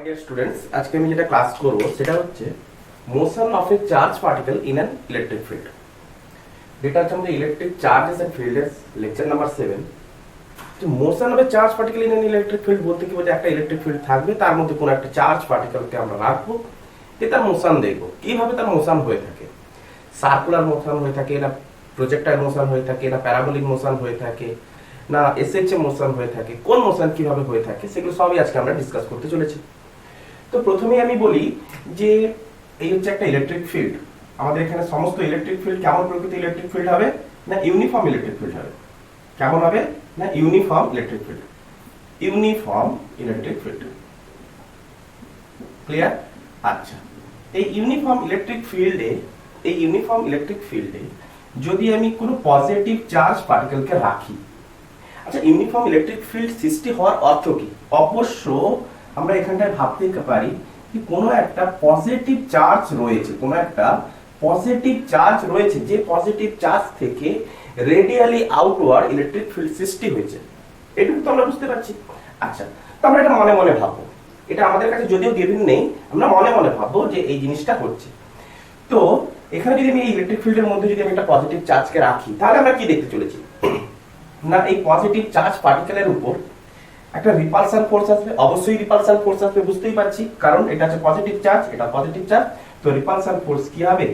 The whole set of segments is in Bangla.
মাই ডিয়ার স্টুডেন্টস, আজকে আমি যেটা ক্লাস করব সেটা হচ্ছে motion of a charge particle in an electric field. যেটা হচ্ছে আমাদের electric charges and fields lecture number 7। যে motion of a charge particle in an electric field বলতে কি বোঝায়? একটা ইলেকট্রিক ফিল্ড থাকবে, তার মধ্যে কোনো একটা চার্জ পার্টিকেলকে আমরা রাখবো, তার মোশন দেখবো কিভাবে তার মোশন হয়ে থাকে। সার্কুলার মোশন হয়ে থাকে, না প্রজেক্টাইল মোশন হয়ে থাকে, না প্যারাবোলিক মোশন হয়ে থাকে, না এসএইচএম মোশন হয়ে থাকে, কোন মোশন কিভাবে হয়ে থাকে সেগুলো সবই আজকে আমরা ডিসকাস করতে চলেছি। তো প্রথমেই আমি বলি যে এই হচ্ছে একটা ইলেকট্রিক ফিল্ড। আমাদের এখানে সমস্ত ইলেকট্রিক ফিল্ড কেমন প্রকৃতির ইলেকট্রিক ফিল্ড হবে? না ইউনিফর্ম ইলেকট্রিক ফিল্ড হবে। কেমন হবে? না uniform electric field. Uniform electric field. Clear? আচ্ছা, এই ইউনিফর্ম ইলেকট্রিক ফিল্ডে যদি আমি কোনো পজিটিভ চার্জ পার্টিকেলকে রাখি, আচ্ছা ইউনিফর্ম ইলেকট্রিক ফিল্ড সৃষ্টি হওয়ার অর্থ কি? অবশ্য আমরা এখানটায় ভাবতে পারি যে কোনো একটা পজিটিভ চার্জ রয়েছে, যে পজিটিভ চার্জ থেকে রেডিয়ালি আউটওয়ার্ড ইলেকট্রিক ফিল্ড সৃষ্টি হয়েছে। এটুকু তো আমরা বুঝতে পারছি। আচ্ছা, তো আমরা এটা মনে মনে ভাববো, এটা আমাদের কাছে যদিও গিভেন নেই, আমরা মনে মনে ভাববো যে এই জিনিসটা হচ্ছে। তো এখানে যদি আমি এই ইলেকট্রিক ফিল্ডের মধ্যে যদি আমি একটা পজিটিভ চার্জকে রাখি, তাহলে আমরা কি দেখতে চলেছি? না এই পজিটিভ চার্জ পার্টিকেলের উপর একটা রিপালশন ফোর্স আসবে। অবশ্যই রিপালশন ফোর্স আসবে, বুঝতেই পারছি, কারণ এটা হচ্ছে পজিটিভ চার্জ, এটা পজিটিভ চার্জ। তো রিপালশন ফোর্স কি হবে?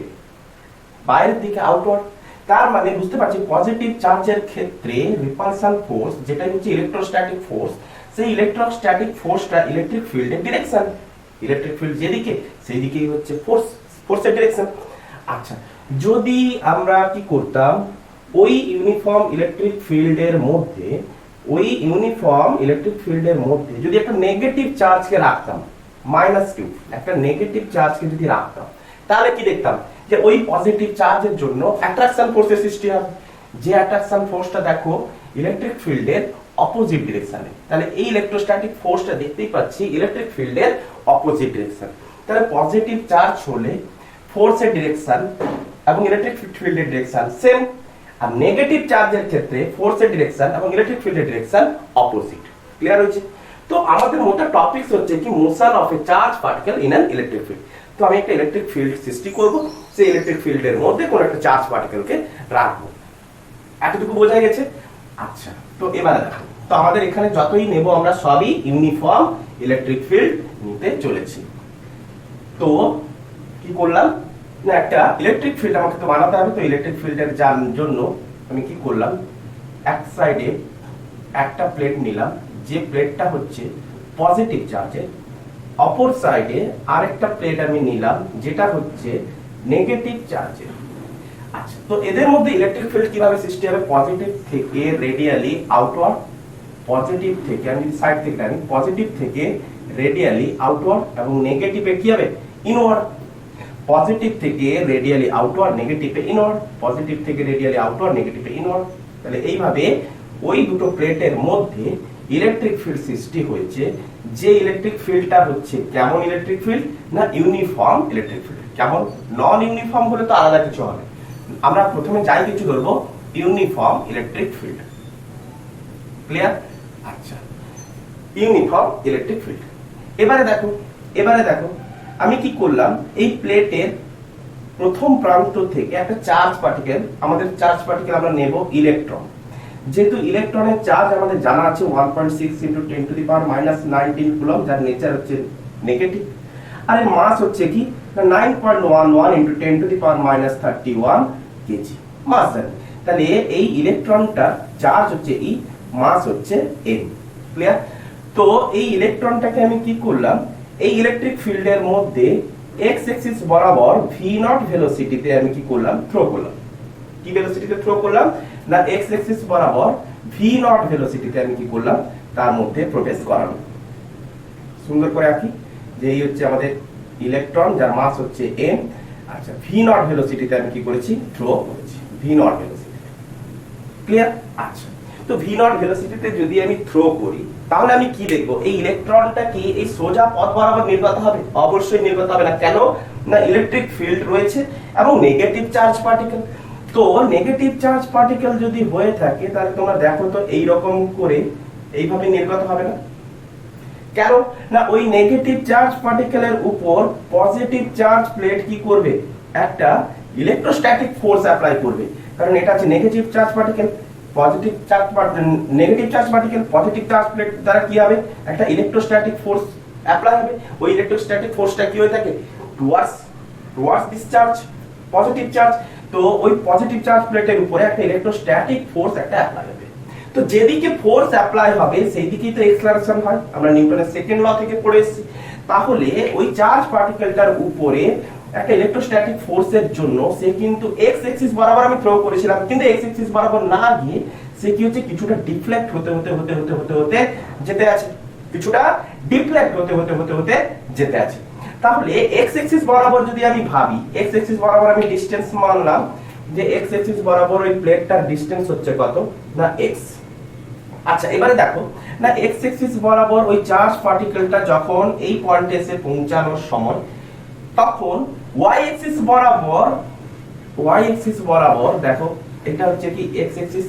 বাইরের দিকে আউটওয়ার্ড। তার মানে বুঝতে পারছি পজিটিভ চার্জের ক্ষেত্রে রিপালশন ফোর্স, যেটা হচ্ছে ইলেকট্রোস্ট্যাটিক ফোর্স, সেই ইলেকট্রোস্ট্যাটিক ফোর্সটা ইলেকট্রিক ফিল্ডের ডিরেকশন। ইলেকট্রিক ফিল্ড যেদিকে, সেই দিকেই হচ্ছে ফোর্সের ডিরেকশন। আচ্ছা, যদি আমরা কি করতাম, ওই ইউনিফর্ম ইলেকট্রিক ফিল্ডের মধ্যে যদি একটা নেগেটিভ চার্জকে রাখতাম, -q, একটা নেগেটিভ চার্জকে যদি রাখতাম, তাহলে কি দেখতাম? যে ওই পজিটিভ চার্জের জন্য অ্যাট্রাকশন ফোর্সের সৃষ্টি হবে। যে অ্যাট্রাকশন ফোর্সটা দেখো ইলেকট্রিক ফিল্ডের অপোজিট ডিরেকশনে, তাহলে এই ইলেকট্রোস্ট্যাটিক ফোর্সটা দেখতেই পাচ্ছি ইলেকট্রিক ফিল্ডের অপোজিট ডিরেকশন। তাহলে পজিটিভ চার্জ হলে ফোর্সের ডিরেকশন এবং ইলেকট্রিক ফিল্ডের ডিরেকশন সেম, আর নেগেটিভ চার্জের ক্ষেত্রে ফোর্সের ডিরেকশন এবং ইলেকট্রিক ফিল্ডের ডিরেকশন অপোজিট। ক্লিয়ার হয়েছে? তো আমাদের মোটা টপিকস হচ্ছে কি motion of a charge particle in an electric field. তো আমি একটা ইলেকট্রিক ফিল্ড সৃষ্টি করব, সেই ইলেকট্রিক ফিল্ডের মধ্যে কোনো একটা চার্জ পার্টিকেলকে রাখবো। এতটুকু বোঝা গেছে? আচ্ছা, তো এবারে দেখো, তো আমাদের এখানে যতই নেব আমরা সবই ইউনিফর্ম ইলেকট্রিক ফিল্ড নিতে চলেছি। তো কি করলাম না, একটা ইলেকট্রিক ফিল্ড আমাকে তো বানাতে হবে। তো ইলেকট্রিক ফিল্ডের জন্য আমি কি করলাম, এক সাইডে একটা প্লেট নিলাম, যে প্লেটটা হচ্ছে পজিটিভ চার্জের, অপর সাইডে আরেকটা প্লেট আমি নিলাম যেটা হচ্ছে নেগেটিভ চার্জের। আচ্ছা, তো এদের মধ্যে ইলেকট্রিক ফিল্ড কিভাবে সৃষ্টি হবে? পজিটিভ থেকে রেডিয়ালি আউটওয়ার্ড, পজিটিভ থেকে আমি সাইড থেকে জানি, পজিটিভ থেকে রেডিয়ালি আউটওয়ার্ড এবং নেগেটিভে কি হবে? ইনওয়ার্ড। পজিটিভ থেকে রেডিয়ালি আউটওয়ার্ড, নেগেটিভে ইনওয়ার্ড, পজিটিভ থেকে রেডিয়ালি আউটওয়ার্ড, নেগেটিভে ইনওয়ার্ড। তাহলে এইভাবে ওই দুটো প্লেটের মধ্যে ইলেকট্রিক ফিল্ড সৃষ্টি হয়েছে। যে ইলেকট্রিক ফিল্ডটা হচ্ছে কেমন ইলেকট্রিক ফিল্ড? না ইউনিফর্ম ইলেকট্রিক ফিল্ড। কেমন? নন ইউনিফর্ম হলে তো আলাদা কিছু হবে, আমরা প্রথমে যাই কিছু ধরবো ইউনিফর্ম ইলেকট্রিক ফিল্ড। ক্লিয়ার? আচ্ছা, ইউনিফর্ম ইলেকট্রিক ফিল্ড। এবারে দেখো আমি কি করলাম, এই প্লেটের প্রথম প্রান্ত থেকে একটা চার্জ পার্টিকেল, আমাদের চার্জ পার্টিকেল আমরা নেব ইলেকট্রন। যেহেতু ইলেকট্রনের চার্জ আমাদের জানা আছে 1.6 × 10⁻⁻19 কুলম্ব, যার নেচার হচ্ছে নেগেটিভ, আর এর মাস হচ্ছে কি 9.11 × 10⁻31 কেজি মাস জানি। তাহলে এই ইলেকট্রনটা চার্জ হচ্ছে ই, মাস হচ্ছে m। ক্লিয়ার? তো এই ইলেকট্রনটাকে আমি কি করলাম, এই ইলেকট্রিক ফিল্ডের মধ্যে x অ্যাক্সিস বরাবর v0 ভেলোসিটিতে আমি কি করলাম, থ্রো করলাম। কি ভেলোসিটিতে থ্রো করলাম? না x অ্যাক্সিস বরাবর v0 ভেলোসিটিতে আমি কি করলাম, তার মধ্যে প্রবেশ করালাম। সুন্দর করে আঁকি যে এই হচ্ছে আমাদের ইলেকট্রন, যার মাস হচ্ছে m। আচ্ছা, v0 ভেলোসিটিতে আমি কি করেছি, থ্রো করেছি v0 ভেলোসিটিতে। ক্লিয়ার? আচ্ছা, তো v0 ভেলোসিটিতে যদি আমি থ্রো করি, তাহলে আমি কি দেখব, এই ইলেকট্রনটা কি এই সোজা পথ বরাবর নির্গত হবে? অবশ্যই নির্গত হবে না। কেন? না ইলেকট্রিক ফিল্ড রয়েছে এবং নেগেটিভ চার্জ পার্টিকেল। তো নেগেটিভ চার্জ পার্টিকেল যদি হয়ে থাকে, তাহলে তোমরা দেখো তো এইরকম করে এইভাবে নির্গত হবে না? কেন না ওই নেগেটিভ চার্জ পার্টিকেলের উপর পজিটিভ চার্জ প্লেট কি করবে, একটা ইলেকট্রোস্ট্যাটিক ফোর্স অ্যাপ্লাই করবে। কারণ এটা হচ্ছে negative charge particle, positive charge negative charge particle positive charge plate দ্বারা কি হবে, একটা ইলেকট্রোস্ট্যাটিক ফোর্স অ্যাপ্লাই হবে। ওই ইলেকট্রোস্ট্যাটিক ফোর্সটা কি হয়ে থাকে, towards this charge, positive charge. তো ওই পজিটিভ চার্জ প্লেটের উপরে একটা ইলেকট্রোস্ট্যাটিক ফোর্স একটা অ্যাপ্লাই হবে। তো যেদিকে ফোর্স অ্যাপ্লাই হবে সেই দিকেই তো এক্সেলারেশন হয়, আমরা নিউটনের সেকেন্ড ল থেকে পড়ে এসেছি। তাহলে ওই চার্জ পার্টিকেলটার উপরে একটা ইলেকট্রোস্ট্যাটিক ফোর্সের জন্য সে কিন্তু এক্স অ্যাক্সিস বরাবর আমি থ্রো করেছিলাম, কিন্তু এক্স অ্যাক্সিস বরাবর না গিয়ে সে কি হচ্ছে, কিছুটা ডিফ্লেক্ট হতে হতে হতে হতে হতে হতে যেতে আছে, কিছুটা ডিফ্লেক্ট হতে হতে হতে হতে যেতে আছে। তাহলে এক্স অ্যাক্সিস বরাবর যদি আমি ভাবি, এক্স অ্যাক্সিস বরাবর আমি ডিসটেন্স মানলাম যে এক্স অ্যাক্সিস বরাবর ওই প্লেটটার ডিসটেন্স হচ্ছে কত না এক্স। আচ্ছা এবারে দেখো না এক্স অ্যাক্সিস বরাবর ওই চার্জ পার্টিকেলটা যখন এই পয়েন্টে এসে পৌঁছানোর সময় তখন ওয়াই অ্যাক্সিস বরাবর দেখো এটা হচ্ছে কি এক্স অ্যাক্সিস,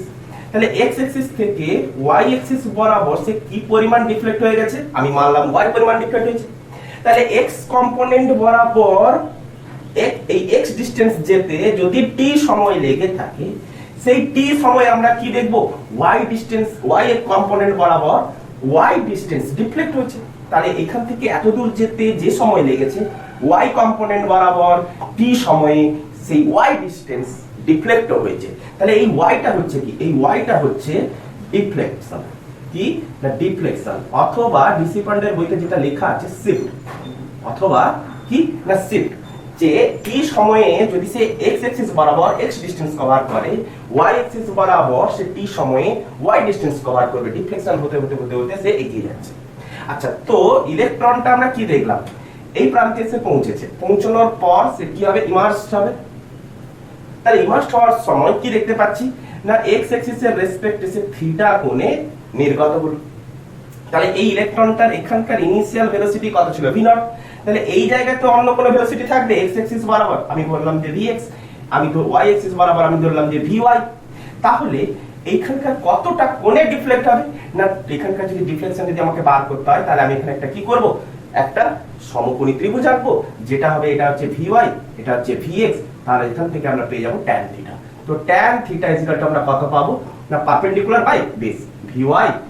তাহলে এক্স অ্যাক্সিস থেকে ওয়াই অ্যাক্সিস বরাবর সে কি পরিমাণ ডিফ্লেক্ট হয়ে গেছে, আমি মানলাম ওয়াই পরিমাণ ডিফ্লেক্ট হয়েছে। তাহলে এক্স কম্পোনেন্ট বরাবর এই এক্স ডিসটেন্স যেতে যদি টি সময় লেগে থাকে, সেই টি সময় আমরা কি দেখব, ওয়াই ডিসটেন্স, ওয়াই এর কম্পোনেন্ট বরাবর ওয়াই ডিসটেন্স ডিফ্লেক্ট হয়েছে। তাহলে এখান থেকে এত দূর যেতে যে সময় লেগেছে ওয়াই কম্পোনেন্ট বরাবর টি সময়ে সেই ওয়াই ডিসটেন্স ডিফ্লেক্ট হয়েছে। তাহলে এই ওয়াইটা হচ্ছে কি, এই ওয়াইটা হচ্ছে ডিফ্লেকশন, কি না ডিফ্লেকশন, অথবা ডিসিপান্ডের বইতে যেটা লেখা আছে শিফট, অথবা কি না শিফট। যে টি সময়ে যদি সে এক্স অ্যাক্সিস বরাবর এক্স ডিসটেন্স কভার করে, ওয়াই অ্যাক্সিস বরাবর সে টি সময়ে ওয়াই ডিসটেন্স কভার করবে, ডিফ্লেকশন হতে হতে হতে হতে সে এগিয়ে যাচ্ছে। আচ্ছা তো ইলেকট্রনটা আমরা কি দেখলাম, এই প্রান্তে এসে পৌঁছেছে, পৌঁছানোর পর সে কি হবে, ইমার্সড হবে। তাহলে ইমার্সড হওয়ার সময় কি দেখতে পাচ্ছি না এক্স অ্যাক্সিসের রেসপেক্টে সে থিটা কোণে নির্গত হলো। তাহলে এই ইলেকট্রনটার এখানকার ইনিশিয়াল ভেলোসিটি কত ছিল, v0। তাহলে এই জায়গায় তো অন্য কোনো ভেলোসিটি থাকবে এক্স অ্যাক্সিস বরাবর, আমি বললাম যে vx, আমি তো y অ্যাক্সিস বরাবর আমি ধরলাম যে vy। তাহলে এইখানকার কতটা কোণে ডিফ্লেক্ট হবে না, এখানকার যদি ডিফ্লেকশন যদি আমাকে বার করতে হয় তাহলে আমি এখানে একটা কি করব, একটা সমকোণী ত্রিভুজ আঁকবো, যেটা হবে এটা হচ্ছে vy, এটা হচ্ছে vx। তাহলে এখান থেকে আমরা পেয়ে যাব tan থিটা। তো tan থিটা ইকুয়াল টু আমরা কত পাবো না perpendicular by base, vy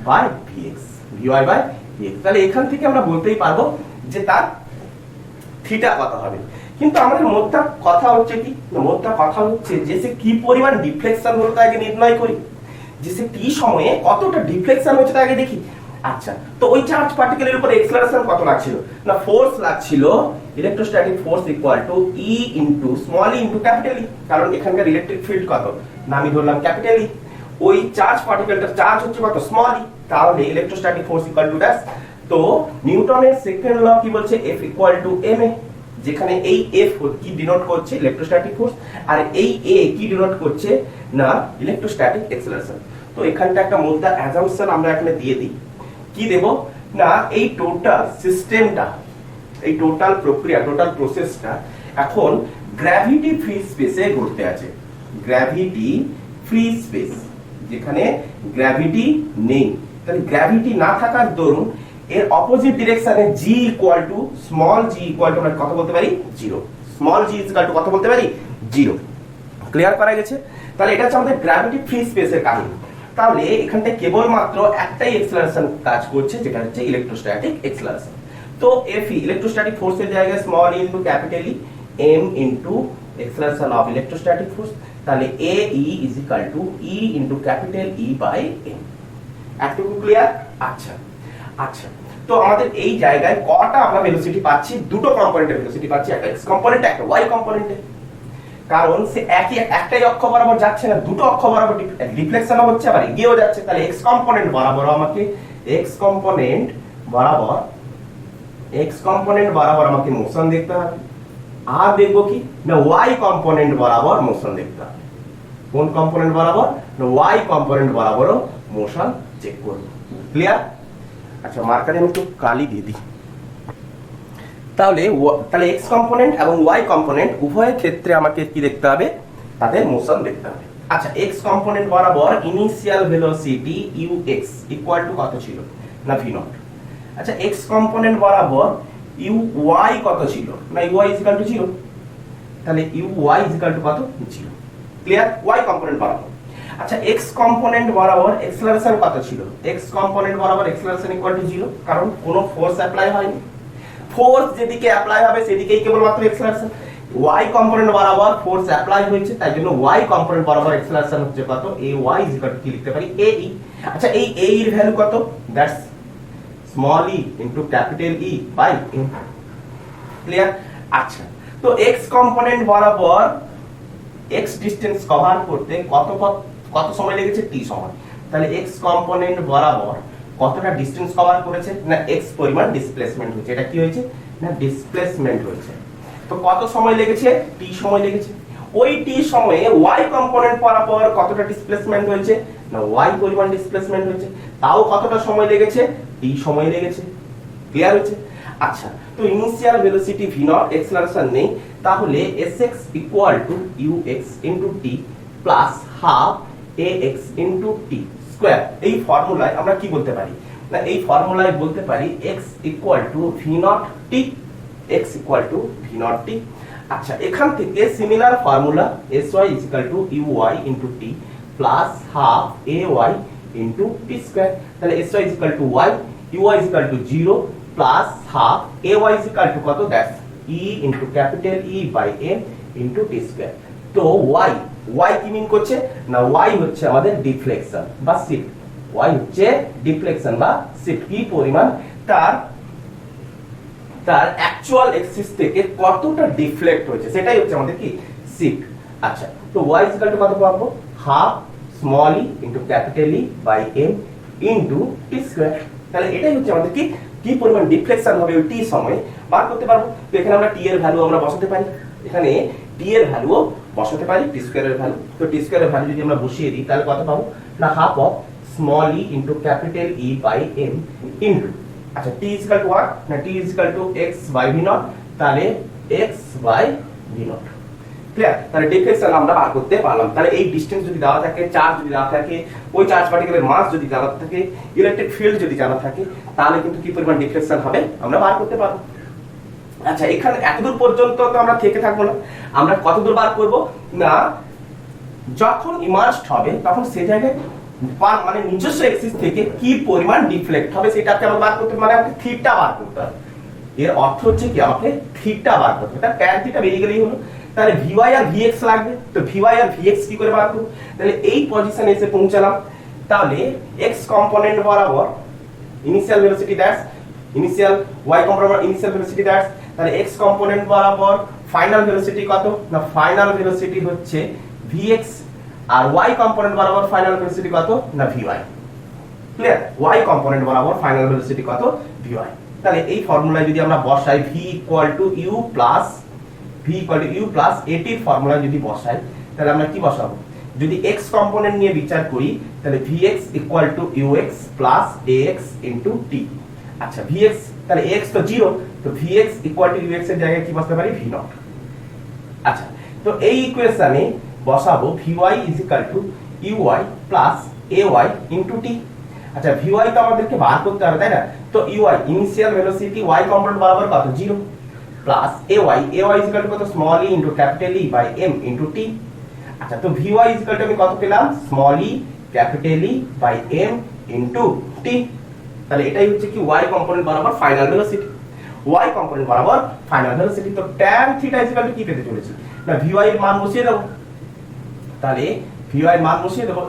by vx, vy by vx। তাহলে এখান থেকে আমরা বলতেই পারবো যে তার থিটা কত হবে। কিন্তু আমাদের মোদ্দা কথা হচ্ছে কি, মোদ্দা কথা হচ্ছে যে সে কি পরিমাণ ডিফ্লেকশন হলো তা আগে নির্ণয় করি, যে সে কি সময়ে কতটা ডিফ্লেকশন হচ্ছে তা আগে দেখি। আচ্ছা তো ওই চার্জ পার্টিকেলের উপর এক্সেলারেশন কত লাগছিল না, ফোর্স লাগছিল electrostatic force equal to E into small e into capital ই। কারণ এখানকার ইলেকট্রিক ফিল্ড কত না, আমি ধরলাম ক্যাপিটাল ই, ওই চার্জ পার্টিকেলটার চার্জ হচ্ছে কত স্মল ই, তাহলে electrostatic force equal to that. তো নিউটনের সেকেন্ড ল কি বলছে, F ইকুয়াল টু ma, যেখানে এই F কি ডিনোট করছে ইলেকট্রোস্ট্যাটিক ফোর্স, আর এই a কি ডিনোট করছে না ইলেকট্রোস্ট্যাটিক অ্যাক্সেলারেশন। তো এখানটা একটা মোদ্দা অ্যাজাম্পশন আমরা এখানে দিয়ে দিই, কি দেব না এই টোটাল সিস্টেমটা, এই টোটাল প্রক্রিয়া, টোটাল প্রসেসটা এখন গ্র্যাভিটি ফ্রি স্পেসে ঘটতে আছে। গ্র্যাভিটি ফ্রি স্পেস, যেখানে গ্র্যাভিটি নেই। তাহলে গ্র্যাভিটি না থাকার দরুন এর অপোজিট ডিরেকশনে g equal to small g equal to আমরা কত বলতে পারি 0, স্মল g ইকুয়াল টু কত বলতে পারি 0। ক্লিয়ার করা গেছে। তাহলে এটা হচ্ছে আমাদের গ্র্যাভিটি ফ্রি স্পেসের কাহিনী। তাহলে এখানটায় কেবলমাত্র একটাই এক্সেলারেশন কাজ করছে, যেটা হচ্ছে ইলেকট্রোস্ট্যাটিক এক্সেলারেশন। তো Fe ইলেকট্রোস্ট্যাটিক ফোর্সের জায়গায় small e into capital E, m into acceleration of electrostatic force, তাহলে ae is equal to e into capital E by m। এতটুকু ক্লিয়ার? আচ্ছা আচ্ছা তো আমাদের এই জায়গায় কটা আমরা ভেলোসিটি পাচ্ছি, দুটো কম্পোনেন্টের ভেলোসিটি পাচ্ছি, একটা x কম্পোনেন্ট একটা y কম্পোনেন্টে। কারণ সে একটাই অক্ষ বরাবর যাচ্ছে না, দুটো অক্ষ বরাবর ডিফ্লেকশন হচ্ছে আবার এগিয়েও যাচ্ছে। তাহলে x কম্পোনেন্ট বরাবর আমাকে আমাকে মোশন দেখতে হবে, আর দেখবো কি না y কম্পোনেন্ট বরাবর মোশন দেখতে হবে। কোন কম্পোনেন্ট বরাবর না y কম্পোনেন্ট বরাবরও মোশন চেক করব। ক্লিয়ার? আচ্ছা মার্কারে আমি একটু কালি দিয়ে দিই। তাহলে x কম্পোনেন্ট এবং y কম্পোনেন্ট উভয় ক্ষেত্রে আমাকে কি দেখতে হবে, তাদের মোশন দেখতে হবে। আচ্ছা x কম্পোনেন্ট বরাবর initial velocity ux equal to কত ছিল না v0, আচ্ছা এক্স কম্পোনেন্ট বরাবর ইউ ওয়াই কত ছিল, না ইউ ওয়াই ইজিক্যাল টু 0, তাহলে ইউ ওয়াই ইজিক্যাল টু কত 0, ক্লিয়ার, ওয়াই কম্পোনেন্ট বরাবর। আচ্ছা এক্স কম্পোনেন্ট বরাবর অ্যাক্সেলারেশন কত ছিল, এক্স কম্পোনেন্ট বরাবর অ্যাক্সেলারেশন ইকুয়াল টু 0, কারণ কোনো ফোর্স অ্যাপ্লাই হয়নি, ফোর্স যেদিকে অ্যাপ্লাই হবে সেদিকেই কেবলমাত্র অ্যাক্সেলারেশন। ওয়াই কম্পোনেন্ট বরাবর ফোর্স অ্যাপ্লাই হয়েছে, তাই জন্য ওয়াই কম্পোনেন্ট বরাবর অ্যাক্সেলারেশন হচ্ছে কত, এ ওয়াই ইকুয়াল টু কি লিখতে পারি, এ ই। আচ্ছা এই এ এর ভ্যালু কত, that's small e into capital E by m, clear. আচ্ছা তো এক্স কম্পোনেন্ট বরাবর এক্স ডিসটেন্স কভার করতে কত সময় লেগেছে, টি সময়। তাহলে এক্স কম্পোনেন্ট বরাবর কতটা ডিসটেন্স কভার করেছে, না এক্স পরিমাণ ডিসপ্লেসমেন্ট হয়েছে, এটা কি হয়েছে, না ডিসপ্লেসমেন্ট হয়েছে। তো কত সময় লেগেছে, টি সময় লেগেছে। ওই টি সময়ে ওয়াই কম্পোনেন্ট বরাবর কতটা ডিসপ্লেসমেন্ট হয়েছে, না ওয়াই পরিমাণ ডিসপ্লেসমেন্ট হয়েছে, তাও কতটা সময় লেগেছে, টি সময় লেগেছে, ক্লিয়ার হয়েছে। আচ্ছা তো initial velocity v not acceleration নেই, তাহলে sx equal to ux into t plus half ax into t square. এই ফর্মুলায় আমরা কি বলতে পারি, না এই ফর্মুলায় বলতে পারি x equal to v naught t, x equal to v naught t। আচ্ছা এখান থেকে similar formula sy equal to uy into t plus half ay into t square. তাহলে sy equal to y, uy equal to 0 plus half ay equal to কত, that's e into capital E by m into t square. তো y কি মিন করছে, না y হচ্ছে আমাদের ডিফ্লেকশন বা শিফট, y হচ্ছে ডিফ্লেকশন বা শিফট, কি পরিমাণ তার অ্যাকচুয়াল এক্সিস থেকে কতটা ডিফ্লেক্ট হয়েছে সেটাই হচ্ছে আমাদের কি শিফট। আচ্ছা তো y ইকুয়াল টু কত পাবো, half small e into capital E by m into t square. তাহলে এটাই হচ্ছে আমাদের কি পরিমাণ ডিফ্লেকশন হবে ওই টি সময়ে বার করতে পারবো। তো এখানে আমরা টি এর ভ্যালু আমরা বসাতে পারি, এখানে টি এর ভ্যালুও বসাতে পারি, টি স্কয়ারের ভ্যালু। তো টি স্কয়ারের ভ্যালু যদি আমরা বসিয়ে দিই তাহলে কত পাবো, না half of small e into capital E by m into, আচ্ছা t ইকুয়াল টু what, না t equal to x by v nought, তাহলে x by v nought, clear. তাহলে ডিফ্লেকশন আমরা বার করতে পারলাম। তাহলে এই ডিসটেন্স যদি দেওয়া থাকে, চার্জ যদি দেওয়া থাকে, ওই চার্জ পার্টিকেলের মাস যদি জানা থাকে, ইলেকট্রিক ফিল্ড যদি জানা থাকে, তাহলে কিন্তু কি পরিমাণ ডিফ্লেকশন হবে আমরা বার করতে পারবো। আচ্ছা এখানে এতদূর পর্যন্ত তো আমরা থেকে থাকবো না, আমরা কতদূর বার করব, না যখন ইমার্জড হবে তখন সে জায়গায় মানে নিজস্ব এক্সিস থেকে কি পরিমাণ ডিফ্লেক্ট হবে সেটাকে আমরা বার করতে, মানে আমাকে থিটা বার করতে হবে। এর অর্থ হচ্ছে কি আমাকে থিটা বার করতে হবে, tan থিটা বেরিয়ে গেলেই হলো। তাহলে vy আর vx লাগবে, তো vy আর vx কি করে বার করব, তাহলে এই পজিশনে এসে পৌঁছালাম। তাহলে x কম্পোনেন্ট বরাবর initial velocity that's initial y component initial velocity that's, তাহলে x কম্পোনেন্ট বরাবর ফাইনাল ভেলোসিটি কত, না ফাইনাল ভেলোসিটি হচ্ছে vx, আর y কম্পোনেন্ট বরাবর ফাইনাল ভেলোসিটি কত, না vy, ক্লিয়ার। y কম্পোনেন্ট বরাবর ফাইনাল ভেলোসিটি কত, vy। তাহলে এই ফর্মুলায় যদি আমরা বসাই v equal to u plus at এর ফর্মুলা যদি বসাই তাহলে আমরা কি বসাবো, যদি x কম্পোনেন্ট নিয়ে বিচার করি তাহলে vx equal two ux plus ax into t। আচ্ছা vx তাহলে x তো 0, তো vx ইকুয়াল টু ux এর জায়গায় কি বসাতে পারি, v নট। আচ্ছা তো এই ইকুয়েশনে বসাবো vy equal to uy plus ay into t। আচ্ছা vy তো আমাদেরকে বার করতে হবে তাই না, তো uy initial velocity y component বরাবর কত, 0 প্লাস ay ইকুয়াল টু কত, small e into capital E by m into t। আচ্ছা তো vy ইকুয়াল টু আমি কত পেলাম, small e capital E by m into t। তাহলে এটাই হচ্ছে কি y কম্পোনেন্ট বরাবর ফাইনাল ভেলোসিটি, y কম্পোনেন্ট বরাবর ফাইনাল ভেলোসিটি। তো tan থিটা ইকুয়াল টু কি পেতে চলেছি, না vy এর মান বসিয়ে দেব, তাহলে vy এর মান বসিয়ে দেব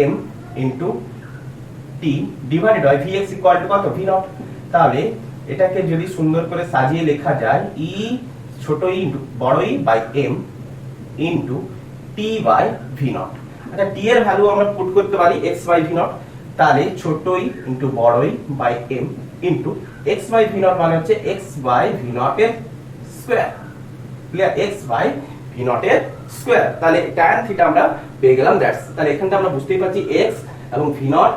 em into t divided by vx equal to কত, v নট। তাহলে এটাকে যদি সুন্দর করে সাজিয়ে লেখা যায় e ছোট e বড় e by m into t by v nought. আচ্ছা t এর ভ্যালু আমরা পুট করতে পারি x বাই v নট, তাহলে ছোট e ইনটু বড় e by m into x by v nought মানে হচ্ছে x বাই v নট এর square, clear, x by v nought এর স্কয়ার। তাহলে tan থিটা আমরা পেয়ে গেলাম, দ্যাটস। তাহলে এখানটা আমরা বুঝতেই পারছি x এবং v নট।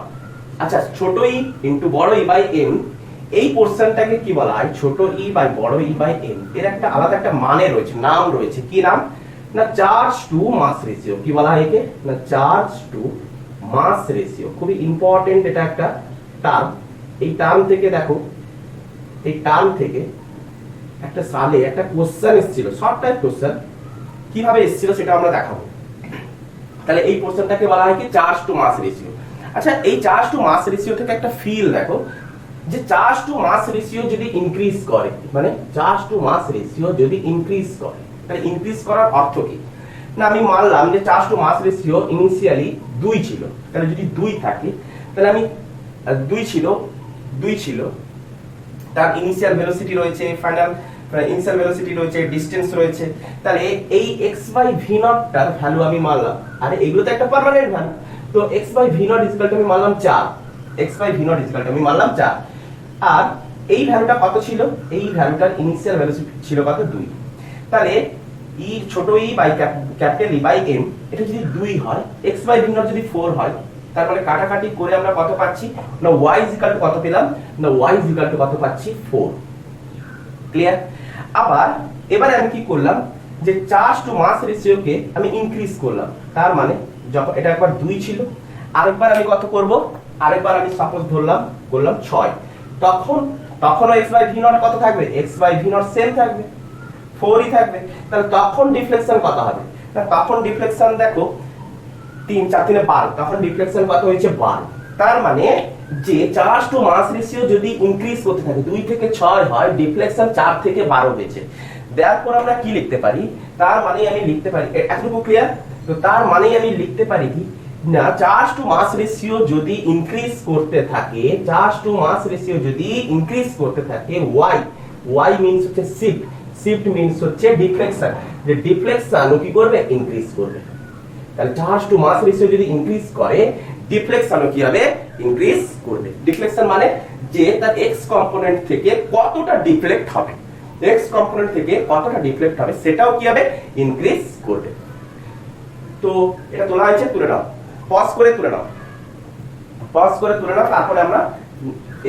আচ্ছা ছোট e ইনটু বড় e বাই m, এই পোরশনটাকে কি বলা হয়, ছোট e বাই বড় e বাই m এর একটা আলাদা একটা মানে রয়েছে, নাম রয়েছে, কি নাম, না চার্জ টু মাস রেশিও। কি বলা হয় একে, না চার্জ টু মাস রেশিও। খুবই ইম্পর্টেন্ট এটা একটা টার্ম। এই টার্ম থেকে দেখো এই টার্ম থেকে একটা সালে একটা কোশ্চেন এসেছিল, শর্ট টাইপ কোশ্চেন, কিভাবে এসেছিল সেটা আমরা দেখাবো। তাহলে এই কোশ্চেনটাকে বলা হয় কি চার্জ টু মাস রেশিও। আচ্ছা, এই চার্জ টু মাস রেশিও থেকে একটা ফিল দেখো, যে চার্জ টু মাস রেশিও যদি ইনক্রিজ করে, মানে চার্জ টু মাস রেশিও যদি ইনক্রিজ করে, তাহলে ইনক্রিজ করার অর্থ কি? না, আমি মানলাম যে charge to mass ratio initially 2 ছিল, তাহলে যদি 2 থাকে তাহলে আমি 2 ছিল, তার ইনিশিয়াল ভেলোসিটি রয়েছে, ফাইনাল ইনিশিয়াল ভেলোসিটি রয়েছে, ডিসটেন্স রয়েছে, তাহলে এই x বাই v নট টার ভ্যালু আমি মানলাম, আরে এগুলো তো একটা পার্মানেন্ট ভ্যালু, তো x by v nought equal to আমি মানলাম 4, x by v nought equal to আমি মানলাম 4, আর এই ভ্যালুটা কত ছিল? এই ভ্যালুটার ইনিশিয়াল ভেলোসিটি ছিল কত? 2। তাহলে e ছোট e by capital E by m, এটা যদি 2 হয়, x বাই v নট যদি 4 হয়, তার মানে কাটাকাটি করে আমরা কত পাচ্ছি? না y ইকুয়াল টু কত পেলাম? না y ইকুয়াল টু কত পাচ্ছি? 4। ক্লিয়ার? আবার এবারে আমি কি করলাম, যে চার্জ টু মাস রেশিওকে আমি ইনক্রিজ করলাম, তার মানে যখন এটা একবার 2 ছিল, আরেকবার আমি কত করব? আরেকবার আমি সাপোজ ধরলাম করলাম 6, তখনও x বাই v নট কত থাকবে? x by v nought same থাকবে, 4ই থাকবে। তাহলে তখন ডিফ্লেকশন কত হবে? না তখন ডিফ্লেকশন দেখো 3 4 3 12, তখন ডিফ্লেকশন কত হয়েছে? 12। তার মানে যে চার্জ টু মাস রেশিও যদি ইনক্রিজ করতে থাকে, 2 থেকে 6 হয়, ডিফ্লেকশন 4 থেকে 12 হয়েছে, দেয়ারপর আমরা কি লিখতে পারি? তার মানে আমি লিখতে পারি, এতটুকু ক্লিয়ার? তো তার মানে আমি লিখতে পারি কি না, চার্জ টু মাস রেশিও যদি ইনক্রিজ করতে থাকে, চার্জ টু মাস রেশিও যদি ইনক্রিজ করতে থাকে, y মিন্স হচ্ছে শিফট মিন্স হচ্ছে ডিফ্লেকশন, যে ডিফ্লেকশন ও কি করবে? ইনক্রিজ করবে। তাহলে চার্জ টু মাস রেশিও যদি ইনক্রিজ করে, ডিফ্লেকশনও কি হবে? ইনক্রিজ করবে। ডিফ্লেকশন মানে যে তার x কম্পোনেন্ট থেকে কতটা ডিফ্লেক্ট হবে, x কম্পোনেন্ট থেকে কতটা ডিফ্লেক্ট হবে সেটাও কি হবে? ইনক্রিজ করবে। তো এটা তোলা হয়েছে, তুলে নাও, পজ করে তুলে নাও, তারপরে আমরা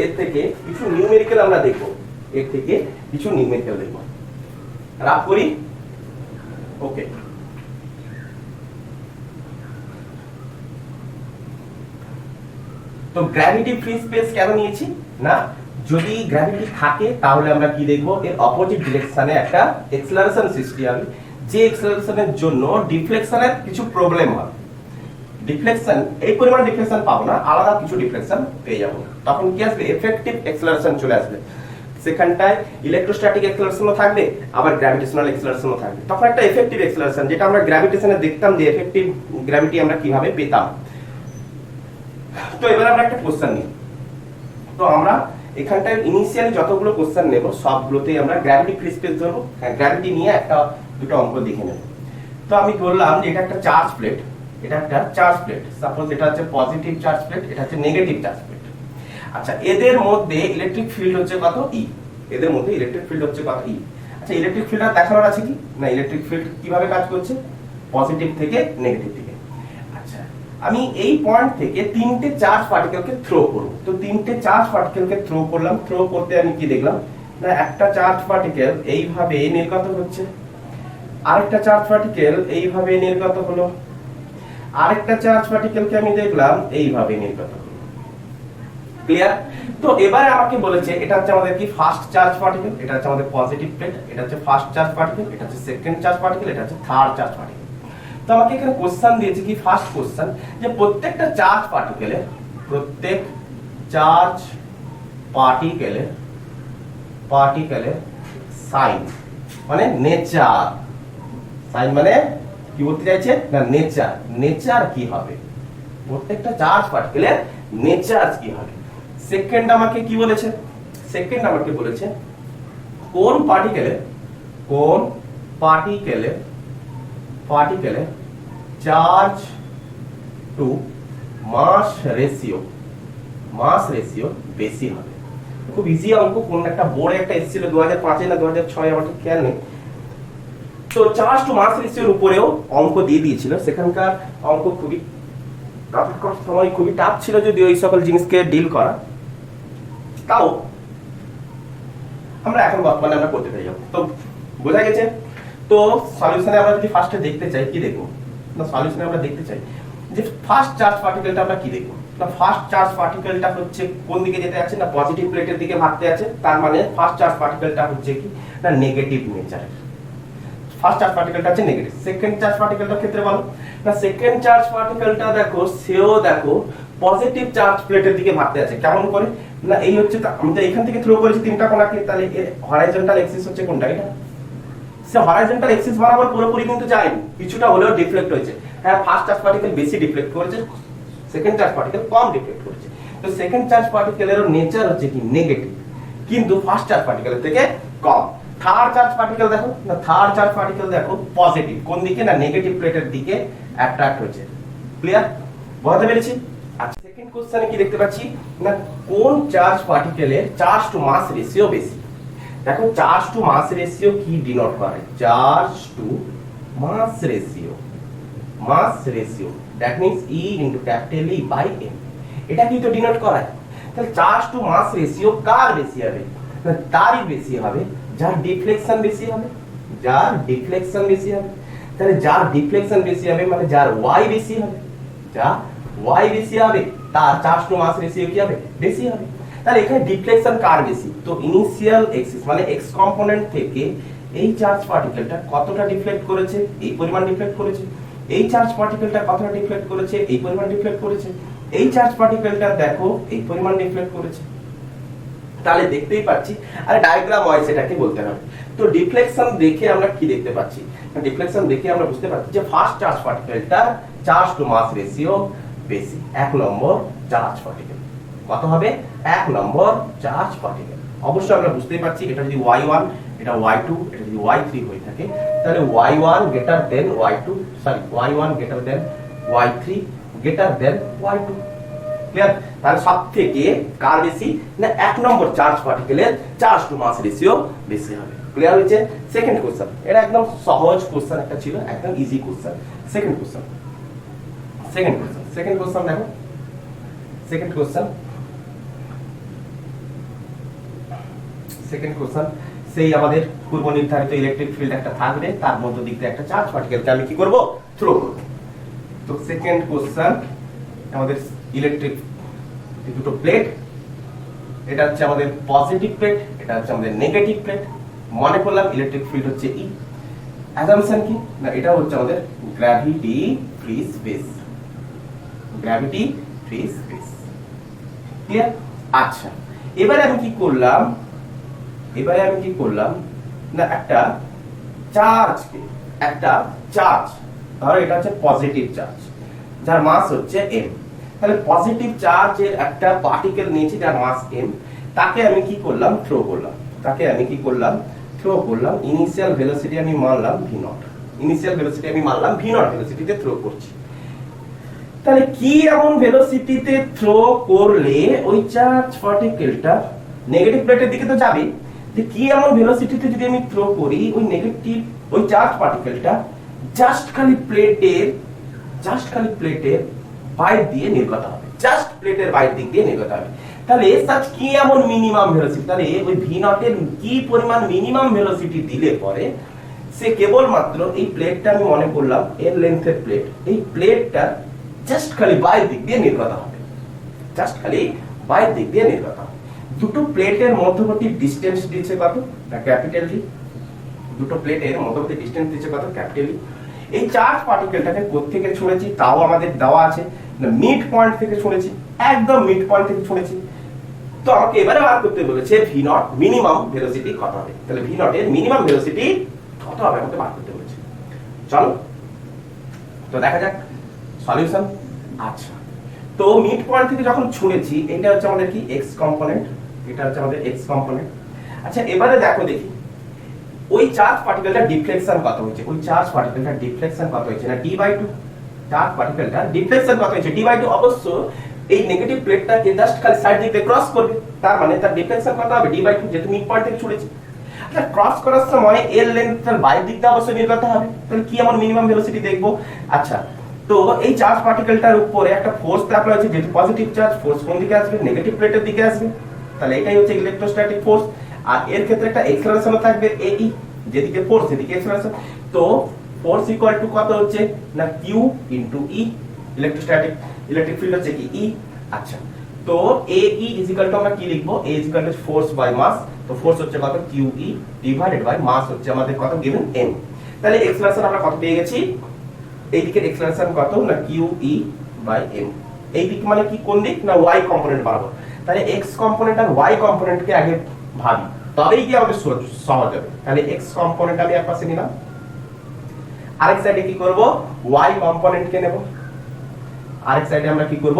এর থেকে কিছু নিউমেরিক্যাল আমরা দেখব, রাফ করি। ওকে, তো গ্র্যাভিটি ফ্রি স্পেস কেন নিয়েছি? না, যদি গ্র্যাভিটি থাকে তাহলে আমরা কি দেখব? এর অপোজিট ডিরেকশনে একটা অ্যাক্সেলারেশন সৃষ্টি হবে, যে অ্যাক্সেলারেশনের জন্য ডিফ্লেকশনের কিছু প্রবলেম হয়। ডিফ্লেকশন এই পরিমাণ ডিফ্লেকশন পাবো না, আলাদা কিছু ডিফ্লেকশন পেয়ে যাবো। তখন কি আসবে? এফেক্টিভ অ্যাক্সেলারেশন চলে আসবে। সেখানটায় ইলেকট্রোস্ট্যাটিক অ্যাক্সেলারেশনও থাকবে, আবার গ্র্যাভিটেশনাল অ্যাক্সেলারেশনও থাকবে। তখন একটা এফেক্টিভ অ্যাক্সেলারেশন, যেটা আমরা গ্র্যাভিটেশনে দেখতাম যে এফেক্টিভ গ্র্যাভিটি আমরা কিভাবে পেতাম। তো এবার আমরা একটা কোশ্চেন নিই। তো আমরা এখানটায় ইনিশিয়ালি যতগুলো কোশ্চেন নেব সবগুলোতেই আমরা গ্র্যাভিটি ফ্রি স্পেস ধরবো, গ্র্যাভিটি নিয়ে একটা দুটো অঙ্ক দেখে নেব। তো আমি বললাম যে এটা একটা চার্জ প্লেট, সাপোজ এটা হচ্ছে পজিটিভ চার্জ প্লেট, এটা হচ্ছে নেগেটিভ চার্জ প্লেট। আচ্ছা, এদের মধ্যে ইলেকট্রিক ফিল্ড হচ্ছে কত? E। আচ্ছা, ইলেকট্রিক ফিল্ডটা দেখানোর আছে কি? না, ইলেকট্রিক ফিল্ড কিভাবে কাজ করছে? পজিটিভ থেকে নেগেটিভ দিকে। আচ্ছা, আমি এই পয়েন্ট থেকে 3টে চার্জ পার্টিকেলকে থ্রো করব। তো 3টে চার্জ পার্টিকেলকে থ্রো করলাম, থ্রো করতে আমি কি দেখলাম? না একটা চার্জ পার্টিকেল এইভাবে নির্গত হচ্ছে, আরেকটা চার্জ পার্টিকেল এইভাবে নির্গত হলো, আরেকটা চার্জ পার্টিকেলকে আমি দেখলাম এইভাবে নির্গত হলো। ক্লিয়ার? তো এবারে আমাকে বলেছে এটা হচ্ছে আমাদের কি ফার্স্ট চার্জ পার্টিকেল, এটা হচ্ছে আমাদের পজিটিভ প্লেট, এটা হচ্ছে ফার্স্ট চার্জ পার্টিকেল, এটা হচ্ছে সেকেন্ড চার্জ পার্টিকেল, এটা হচ্ছে থার্ড চার্জ পার্টিকেল। তো আমাকে এখানে কোশ্চেন দিয়েছে কি, ফার্স্ট কোশ্চেন, যে প্রত্যেকটা চার্জ পার্টিকেলের সাইন মানে নেচার, সাইন মানে কি বলতে চাইছে? না নেচার কি হবে, প্রত্যেকটা চার্জ পার্টিকেলের নেচার কি হবে। সেকেন্ড আমাকে কি বলেছে? কোন পার্টিকেলের চার্জ টু মাস রেশিও বেশি হবে। খুব ইজি অঙ্ক, কোন একটা বোর্ডে একটা এসেছিল 2005 না 2006, আমার ঠিক খেয়াল নেই। তো চার্জ টু মাস রেশিওর উপরেও অঙ্ক দিয়ে দিয়েছিল, সেখানকার অঙ্ক খুবই সময় খুবই টাফ ছিল, যদি ওই সকল জিনিসকে ডিল করা, তাও আমরা এখন বর্তমানে আমরা করতে পেরে যাবো। তো বোঝা গেছে। তো সলিউশনে আমরা যদি ফার্স্টে দেখতে চাই, কি দেখবো? না, সলিউশনে আমরা দেখতে চাই যে ফার্স্ট চার্জ পার্টিকেলটা আমরা কি দেখবো। না ফার্স্ট চার্জ পার্টিকেলটা হচ্ছে কোন দিকে যেতে যাচ্ছে না পজিটিভ প্লেটের দিকে ভাগতে আছে, তার মানে ফার্স্ট চার্জ পার্টিকেলটা হচ্ছে কি না নেগেটিভ নেচারের। ফার্স্ট চার্জ পার্টিকেলটা হচ্ছে নেগেটিভ। সেকেন্ড চার্জ পার্টিকেলটার ক্ষেত্রে বলো না সেকেন্ড চার্জ পার্টিকেলটা দেখো সেও দেখো পজিটিভ চার্জ প্লেটের দিকে ভাগতে আছে। কেমন করে না এই হচ্ছে আমি তো এখান থেকে থ্রো করেছি তিনটা কোণাকে, তাহলে এর হরাইজন্টাল এক্সিস হচ্ছে কোনটা এটা, সে হরাইজন্টাল এক্সিস বরাবর পুরোপুরি কিন্তু যায়নি, কিছুটা হলেও ডিফ্লেক্ট হয়েছে। হ্যাঁ ফার্স্ট চার্জ পার্টিকেল বেশি ডিফ্লেক্ট করেছে, সেকেন্ড চার্জ পার্টিকেল কম ডিফ্লেক্ট করেছে। তো সেকেন্ড চার্জ পার্টিকেলের নেচার হচ্ছে কি নেগেটিভ, কিন্তু ফার্স্ট চার্জ পার্টিকেলের থেকে কম। থার্ড চার্জ পার্টিকেল দেখো না থার্ড চার্জ পার্টিকেল দেখো পজিটিভ কোন দিকে না নেগেটিভ প্লেটের দিকে অ্যাট্রাক্ট হয়েছে। ক্লিয়ার বুঝতে পেরেছি? আচ্ছা সেকেন্ড কোশ্চেনে কি দেখতে পাচ্ছি না কোন চার্জ পার্টিকেলের চার্জ টু মাস রেশিও বেশি। দেখো চার্জ টু মাস রেশিও কি ডিনোট করে, charge to mass ratio, mass ratio that means E into capital E by M, এটা কি তো ডিনোট করায়। তাহলে চার্জ টু মাস রেশিও কার বেশি হবে না তারই বেশি হবে যার ডিফ্লেকশন বেশি হবে, যার ডিফ্লেকশন বেশি হবে। তাহলে যার ডিফ্লেকশন বেশি হবে মানে যার y বেশি হবে, যার y বেশি হবে তার চার্জ টু মাস রেশিও কি হবে বেশি হবে। তাহলে এখানে ডিফ্লেকশন কার বেশি, তো ইনিশিয়াল এক্সিস মানে x কম্পোনেন্ট থেকে এই চার্জ পার্টিকেলটা কতটা ডিফ্লেক্ট করেছে, এই পরিমাণ ডিফ্লেক্ট করেছে। এই চার্জ পার্টিকেলটা কতটা ডিফ্লেক্ট করেছে, এই পরিমাণ ডিফ্লেক্ট করেছে। এই চার্জ পার্টিকেলটা দেখো এই পরিমাণ ডিফ্লেক্ট করেছে। তাহলে দেখতেই পাচ্ছি আরে ডায়াগ্রাম ওয়াইজ এটাকে বলতে হবে। তো ডিফ্লেকশন দেখে আমরা কি দেখতে পাচ্ছি, ডিফ্লেকশন দেখে আমরা বুঝতে পারছি যে first charge পার্টিকেলটা charge to mass ratio বেশি, এক নম্বর চার্জ পার্টিকেল কত হবে, এক নম্বর চার্জ পার্টিকেল। অবশ্যই আমরা বুঝতেই পারছি এটা যদি y1 এটা y2 এটা যদি y3 হয়ে থাকে তাহলে y1 greater than y2 sorry y1 greater than y3 greater than y2। Clear? তাহলে সবথেকে কার বেশি না এক নম্বর চার্জ পার্টিকেলের চার্জ টু মাস রেশিও বেশি হবে। ক্লিয়ার হয়েছে? সেকেন্ড কোশ্চেন এটা একদম সহজ কোশ্চেন একটা ছিল, একদম ইজি কোশ্চেন। সেকেন্ড কোশ্চেন দেখো সেকেন্ড কোশ্চেন সেই আমাদের পূর্ব নির্ধারিত ইলেকট্রিক ফিল্ড একটা থাকবে, তার মধ্য দিক দিয়ে একটা চার্জ পার্টিকেলকে আমি কি করব থ্রো করব। তো সেকেন্ড কোশ্চেন আমাদের ইলেকট্রিক দুটো প্লেট, এটা হচ্ছে আমাদের পজিটিভ প্লেট, এটা হচ্ছে আমাদের নেগেটিভ প্লেট। মনে করলাম ইলেকট্রিক ফিল্ড হচ্ছে E, অ্যাজাম্পশন কি না এটা হচ্ছে আমাদের gravity free space, gravity free space. Clear? আচ্ছা এবারে আমি কি করলাম না একটা চার্জ ধরো এটা হচ্ছে পজিটিভ চার্জ যার মাস হচ্ছে m। তাহলে পজিটিভ চার্জের একটা পার্টিকেল নিয়েছি যার মাস m, তাকে আমি কি করলাম থ্রো করলাম। ইনিশিয়াল ভেলোসিটি আমি মানলাম v0, ভেলোসিটিতে থ্রো করছি। তাহলে কি এমন ভেলোসিটিতে থ্রো করলে ওই চার্জ পার্টিকেলটা নেগেটিভ প্লেটের দিকে তো যাবে, যে কি এমন ভেলোসিটিতে যদি আমি থ্রো করি ওই চার্জ পার্টিকেলটা জাস্ট খালি প্লেটের বাইর দিয়ে নির্গত হবে, জাস্ট প্লেটের বাইর দিক দিয়ে নির্গত হবে। তাহলে সাচ কি এমন মিনিমাম ভেলোসিটি, তাহলে ওই v0 এর কি পরিমাণ মিনিমাম ভেলোসিটি দিলে পরে সে কেবলমাত্র এই প্লেটটা আমি মনে করলাম এর লেন্থের প্লেট, এই প্লেটটা জাস্ট খালি বাইর দিক দিয়ে নির্গত হবে, দুটো প্লেটের মধ্যবর্তী ডিসটেন্স দিয়েছে কত না ক্যাপিটাল ডি, দুটো প্লেটের মধ্যবর্তী ডিসটেন্স দিয়েছে কত ক্যাপিটাল ডি। এই চার্জ পার্টিকেলটাকে কোথা থেকে ছুঁড়েছি তাও আমাদের দেওয়া আছে, মিড পয়েন্ট থেকে ছুঁড়েছি, একদম মিড পয়েন্ট থেকে ছুঁড়েছি। তো আমাকে এবারে বার করতে বলেছে v0 মিনিমাম ভেলোসিটি কত হবে, তাহলে v0 এর মিনিমাম ভেলোসিটি কত হবে আমাকে বার করতে বলেছে। চলো তো দেখা যাক সলিউশন। আচ্ছা তো মিড পয়েন্ট থেকে যখন ছুঁড়েছি এটা হচ্ছে আমাদের কি x কম্পোনেন্ট, আচ্ছা এবারে দেখি ওই চার্জ পার্টিকেলটা ডিফ্লেকশন কত হয়েছে, না d/2, চার্জ পার্টিকেলটা ডিফ্লেকশন কত হয়েছে d/2। অবশ্য এই নেগেটিভ প্লেটটাকে জাস্ট খালি সাইড দিকে ক্রস করবে, তার মানে তার ডিফ্লেকশন কত হবে d/2, যেহেতু মিড পয়েন্ট থেকে ছুঁড়েছি। আচ্ছা ক্রস করার সময় এর লেন্থটার বাইরের দিকটা অবশ্যই নির্গত হবে, তাহলে কি এমন মিনিমাম ভেলোসিটি দেখবো। আচ্ছা তো এই চার্জ পার্টিকেলটার উপরে একটা ফোর্স অ্যাপ্লাই হচ্ছে, যেহেতু পজিটিভ চার্জ ফোর্স কোন দিকে আসবে নেগেটিভ প্লেটের দিকে আসবে, তাহলে এটাই হচ্ছে ইলেকট্রোস্ট্যাটিক ফোর্স। আর এর ক্ষেত্রে একটা এক্সেলারেশন থাকবে AE, যেদিকে ফোর্স সেদিকে এক্সেলারেশন। তো ফোর্স ইকুয়াল টু কত হচ্ছে না q into E, electric field হচ্ছে কি E, আচ্ছা, তো AE ইজিক্যাল টু আমরা কি লিখবো? A equal to force by mass. তো ফোর্স হচ্ছে কত? QE ডিভাইডেড বাই মাস হচ্ছে আমাদের কত গিভেন m। তাহলে এক্সেলারেশন আমরা কত পেয়ে গেছি? এই দিকের এক্সেলারেশন কত? না QE বাই m। এই দিক মানে কি, কোন দিক? না y কম্পোনেন্ট বরাবর। তাহলে x কম্পোনেন্ট আর y কম্পোনেন্টকে আগে ভাবি, তবেই কি আমাদের সহজ হবে। তাহলে x কম্পোনেন্ট আমি এক পাশে নিলাম, আরেক সাইডে কি করব? y কম্পোনেন্টকে নেব। আরেক সাইডে আমরা কি করব?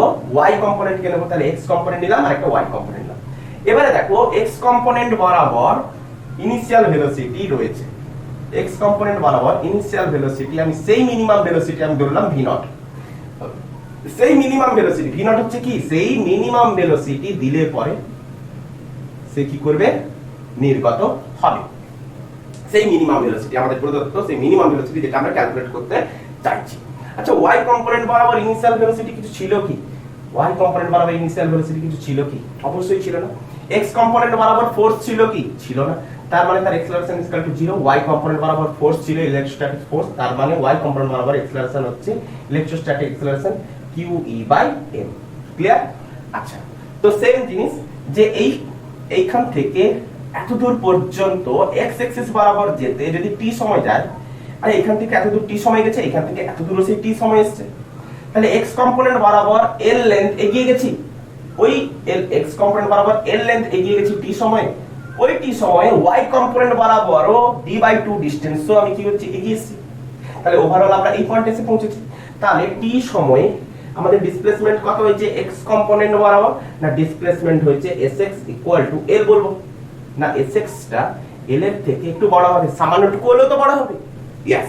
y কম্পোনেন্টকে নেব। তাহলে x কম্পোনেন্ট নিলাম আর একটা y কম্পোনেন্ট নিলাম। এবারে দেখো x কম্পোনেন্ট বরাবর ইনিশিয়াল ভেলোসিটি রয়েছে। x কম্পোনেন্ট বরাবর ইনিশিয়াল ভেলোসিটি আমি সেই মিনিমাম ভেলোসিটি আমি ধরলাম v0। সেই মিনিমাম ভেলোসিটি v0 হচ্ছে কি? সেই মিনিমাম ভেলোসিটি দিলে পরে সে কি করবে? নির্গত হবে। সেই মিনিমাম ভেলোসিটি আমাদের প্রদত্ত, সেই মিনিমাম ভেলোসিটি যেটা আমরা ক্যালকুলেট করতে চাইছি। আচ্ছা, y কম্পোনেন্ট বরাবর ইনিশিয়াল ভেলোসিটি কিছু ছিল কি? y কম্পোনেন্ট বরাবর ইনিশিয়াল ভেলোসিটি কিছু ছিল কি? অবশ্যই ছিল না। x কম্পোনেন্ট বরাবর ফোর্স ছিল কি? ছিল না। তার মানে তার acceleration is equal to 0। y component বরাবর ফোর্স ছিল ইলেকট্রোস্ট্যাটিক ফোর্স, তার মানে y কম্পোনেন্ট বরাবর অ্যাক্সেলারেশন হচ্ছে electrostatic acceleration QE by m। Clear? আচ্ছা, তো সেম জিনিস যে এইখান থেকে এত দূর পর্যন্ত x অ্যাক্সিস বরাবর যেতে যদি t সময় যায়, আর এখান থেকে এত দূর t সময় গেছে, এখান থেকে এত দূর সেই t সময় এসেছে, তাহলে x কম্পোনেন্ট বরাবর l লেন্থ এগিয়ে গেছি। ওই x কম্পোনেন্ট বরাবর l লেন্থ এগিয়ে গেছি t সময়ে। ওই t সময়ে y কম্পোনেন্ট বরাবরও d/2 ডিসটেন্সও আমি কি হচ্ছে? এগিয়ে এসেছি। তাহলে ওভারঅল আমরা এই পয়েন্টে এসে পৌঁছেছি। তাহলে t সময়ে আমাদের ডিসপ্লেসমেন্ট কত হয়েছে x কম্পোনেন্ট বরাবর? না ডিসপ্লেসমেন্ট হয়েছে sx ইকুয়াল টু l বলবো না, sx টা l এর থেকে একটু বড় হবে, সামান্যটুকু হলেও তো বড় হবে। यस,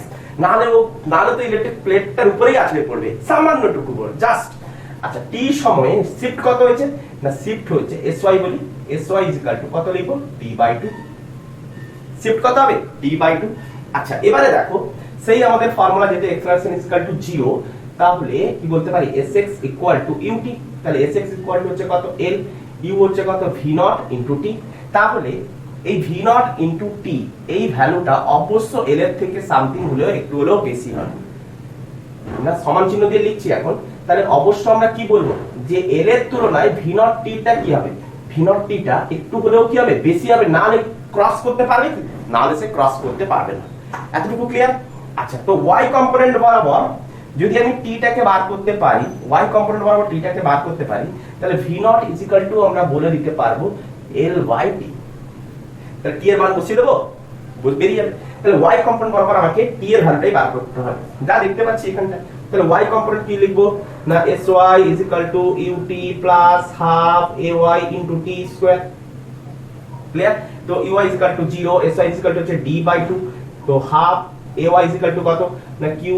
নালে তো ইলেকট্রিক প্লেটটার উপরেই আছড়ে পড়বে, সামান্যটুকু বড় জাস্ট। আচ্ছা, t সময়ে শিফট কত হয়েছে? না শিফট হয়েছে sy বলি, sy ইকুয়াল টু কত লিখব? t/2। শিফট কত হবে? t/2। আচ্ছা, এবারে দেখো সেই আমাদের ফর্মুলা যেটা অ্যাক্সেলারেশন ইজ ইকুয়াল টু 0, তাহলে কি বলতে পারি? sx equal to ut। তাহলে sx ইকুয়াল টু হচ্ছে কত? l, u হচ্ছে কত? v0 into t। তাহলে এই v0 ইনটু t এই ভ্যালুটা অবশ্য l এর থেকে সামথিং হলেও একটু হলেও বেশি হবে না, সমান চিহ্ন দিয়ে লিখছি এখন। তাহলে অবশ্য আমরা কি বলবো? যে l এর তুলনায় v0 t টা কি হবে? v0 t টা একটু হলেও কি হবে? বেশি হবে। না হলে ক্রস করতে পারবে কি? না হলে সে ক্রস করতে পারবে না। এতটুকু ক্লিয়ার? আচ্ছা, তো y কম্পোনেন্ট বরাবর যদি আমি t টাকে বার করতে পারি, y কম্পোনেন্ট বরাবর t টাকে বার করতে পারি, তাহলে v0 ইজ ইকুয়াল টু আমরা বলে দিতে পারবো l/t। তাহলে t এর মান বসিয়ে দেবো, বেরিয়ে যাবে। তাহলে y কম্পোনেন্ট বরাবর আমাকে t এর ভ্যালুটাই বার করতে হবে, যা দেখতে পাচ্ছি এখানটা। তাহলে y কম্পোনেন্ট কি লিখবো? না sy is equal to ut plus half ay into t square. Clear? তো uy is equal to 0, sy is equal to হচ্ছে d/2, তো half ay is equal to কত? না qe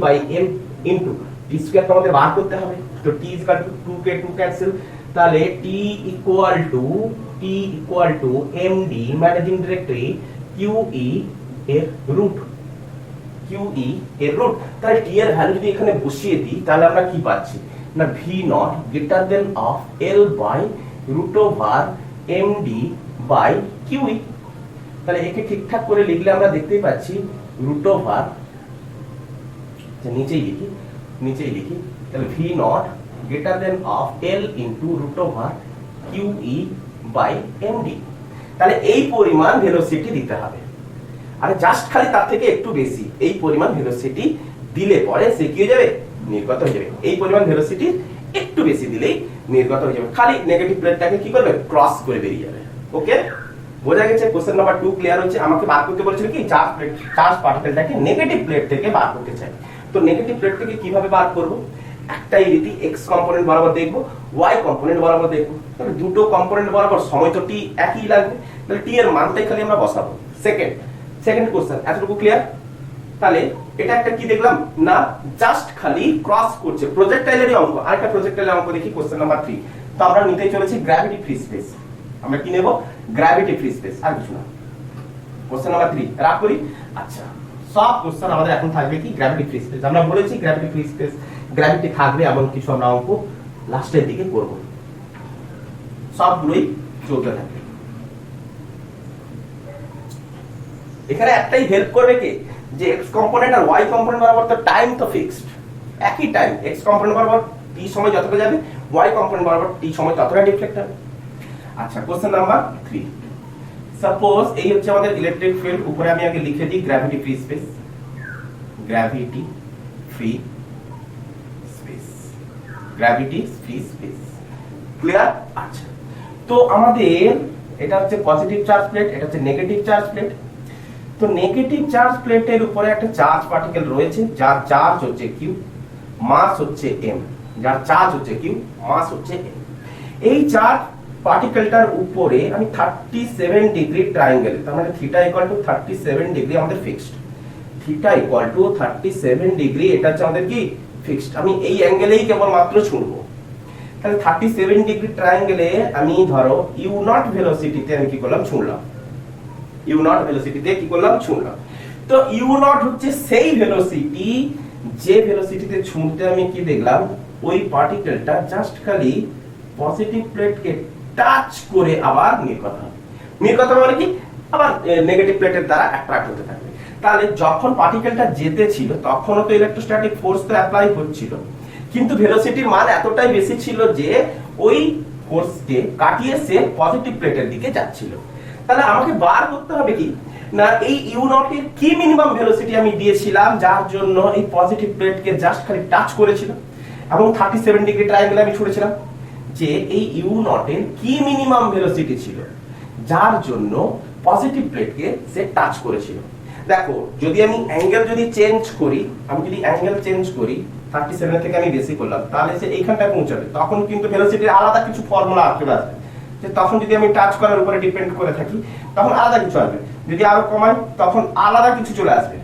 by m into t square আমাদের বার করতে হবে। তো t ইজ ইকুয়াল টু 2 কে 2 ক্যান্সেল, তাহলে t equal to md managing directory qe এর রুট, qe এর রুট। তাহলে t এর ভ্যালু যদি এখানে বসিয়ে দিই, তাহলে আমরা কি পাচ্ছি? না v0 greater than of l by root over md by qe। তাহলে একে ঠিকঠাক করে লিখলে আমরা দেখতেই পাচ্ছি রুট ওভার, নিচেই লিখি, তাহলে v0 greater than of l into root over qe by md। তাহলে এই পরিমাণ ভেলোসিটি দিতে হবে। আরে জাস্ট খালি তার থেকে একটু বেশি এই পরিমাণ ভেলোসিটি দিলে পরে সে কি হয়ে যাবে? নির্গত হয়ে যাবে। এই পরিমাণ ভেলোসিটি একটু বেশি দিলেই নির্গত হয়ে যাবে। খালি নেগেটিভ প্লেটটাকে কি করবে? ক্রস করে বেরিয়ে যাবে। ওকে, বোঝা গেছে? কোশ্চেন নাম্বার 2 ক্লিয়ার হচ্ছে। আমাকে বার করতে বলেছিল কি? চার্জ পার্টিকেলটাকে নেগেটিভ প্লেট থেকে বার করতে চাই। তো নেগেটিভ প্লেট থেকে কিভাবে বার করব? একটাই রীতি, x কম্পোনেন্ট বরাবর দেখব, y কম্পোনেন্ট বরাবর দেখব। তাহলে দুটো কম্পোনেন্ট বরাবর সময় তো t একই লাগবে, তাহলে t এর মানটাই খালি আমরা বসাবো। সেকেন্ড কোশ্চেন, এতটুকু ক্লিয়ার? তাহলে এটা একটা কি দেখলাম? না জাস্ট খালি ক্রস করছে, প্রজেক্টাইলেরই অঙ্ক। আরেকটা প্রজেক্টাইলের অঙ্ক দেখি, কোশ্চেন নাম্বার 3। তো আমরা নিতে চলেছি গ্র্যাভিটি ফ্রি স্পেস। আমরা কি নেব? গ্র্যাভিটি ফ্রি স্পেস, আর কিছু না। কোশ্চেন নাম্বার 3 রাখ করি। আচ্ছা, সব কোশ্চেন আমাদের এখন থাকবে কি? Gravity free space. আমরা বলেছি গ্র্যাভিটি ফ্রি স্পেস, গ্র্যাভিটি থাকবে এমন কিছু আমরা অঙ্ক লাস্টের দিকে করব। সবগুলোই চলতে থাকবে। এখানে একটাই হেল্প করবে কি? যে x কম্পোনেন্ট আর y কম্পোনেন্ট বরাবর তো টাইম তো ফিক্সড, একই টাইম। x কম্পোনেন্ট বরাবর t সময় যতটা যাবে, y কম্পোনেন্ট বরাবর t সময় ততটা ডিফ্লেক্ট হবে। আচ্ছা, কোশ্চেন নাম্বার 3, সাপোজ এই হচ্ছে আমাদের ইলেকট্রিক ফিল্ড, উপরে আমি আগে লিখে দিই gravity free space, gravity free space, gravity free space, clear? আচ্ছা, তো আমাদের এটা হচ্ছে পজিটিভ চার্জ প্লেট, এটা হচ্ছে নেগেটিভ চার্জ প্লেট। তো নেগেটিভ চার্জ প্লেটের উপরে একটা চার্জ পার্টিকেল রয়েছে যার চার্জ হচ্ছে q, মাস হচ্ছে m, যার চার্জ হচ্ছে q, মাস হচ্ছে m। এই চার্জ পার্টিকেলটার উপরে আমি 37 ডিগ্রি ট্রায়াঙ্গেল, তার মানে থিটা ইকুয়াল টু 37 ডিগ্রি আমাদের fixed, theta equal two 37 degree, এটা হচ্ছে আমাদের কি ফিক্সড। আমি এই অ্যাঙ্গেলেই কেবল মাত্র ছুঁড়বো। তাহলে 37 ডিগ্রি ট্রায়াঙ্গেলে আমি ধরো ইউ নট ভেলোসিটিতে আমি কি করলাম, ছুঁড়লাম, ইউ নট ভেলোসিটিতে কি করলাম, ছুঁড়লাম। তো ইউ নট হচ্ছে সেই ভেলোসিটি যে ভেলোসিটিতে ছুঁড়তে আমি কি দেখলাম, ওই পার্টিকেলটা জাস্ট খালি পজিটিভ প্লেটকে টাচ করে আবার নির্গত হবে। নির্গত মানে কি, আবার নেগেটিভ প্লেটের দ্বারা অ্যাট্রাক্ট হতে থাকবে। তাহলে যখন পার্টিকেলটা যেতে ছিল তখনও তো ইলেকট্রোস্ট্যাটিক ফোর্স তো অ্যাপ্লাই হচ্ছিল, কিন্তু ভেলোসিটির মান এতটাই বেশি ছিল যে ওই ফোর্সকে কাটিয়ে সে পজিটিভ প্লেটের দিকে যাচ্ছিল। তাহলে আমাকে বার করতে হবে কি না, এই ইউ নট এর কি মিনিমাম ভেলোসিটি আমি দিয়েছিলাম যার জন্য এই পজিটিভ প্লেটকে জাস্ট খালি টাচ করেছিল, এবং 37 ডিগ্রি ট্রায়াঙ্গেলে আমি ছুঁড়েছিলাম, যে এই ইউ নট এর কি মিনিমাম ভেলোসিটি ছিল যার জন্য পজিটিভ প্লেটকে সে টাচ করেছিল। দেখো, যদি আমি অ্যাঙ্গেল যদি চেঞ্জ করি, আমি যদি অ্যাঙ্গেল চেঞ্জ করি 37 থেকে আমি বেশি করলাম, তাহলে সে এইখানটায় পৌঁছাবে, তখন কিন্তু ভেলোসিটির আলাদা কিছু ফর্মুলা চলে আসবে, যে তখন যদি আমি টাচ করার উপরে ডিপেন্ড করে থাকি তখন আলাদা কিছু আসবে, যদি আরো কমাই তখন আলাদা কিছু চলে আসবে,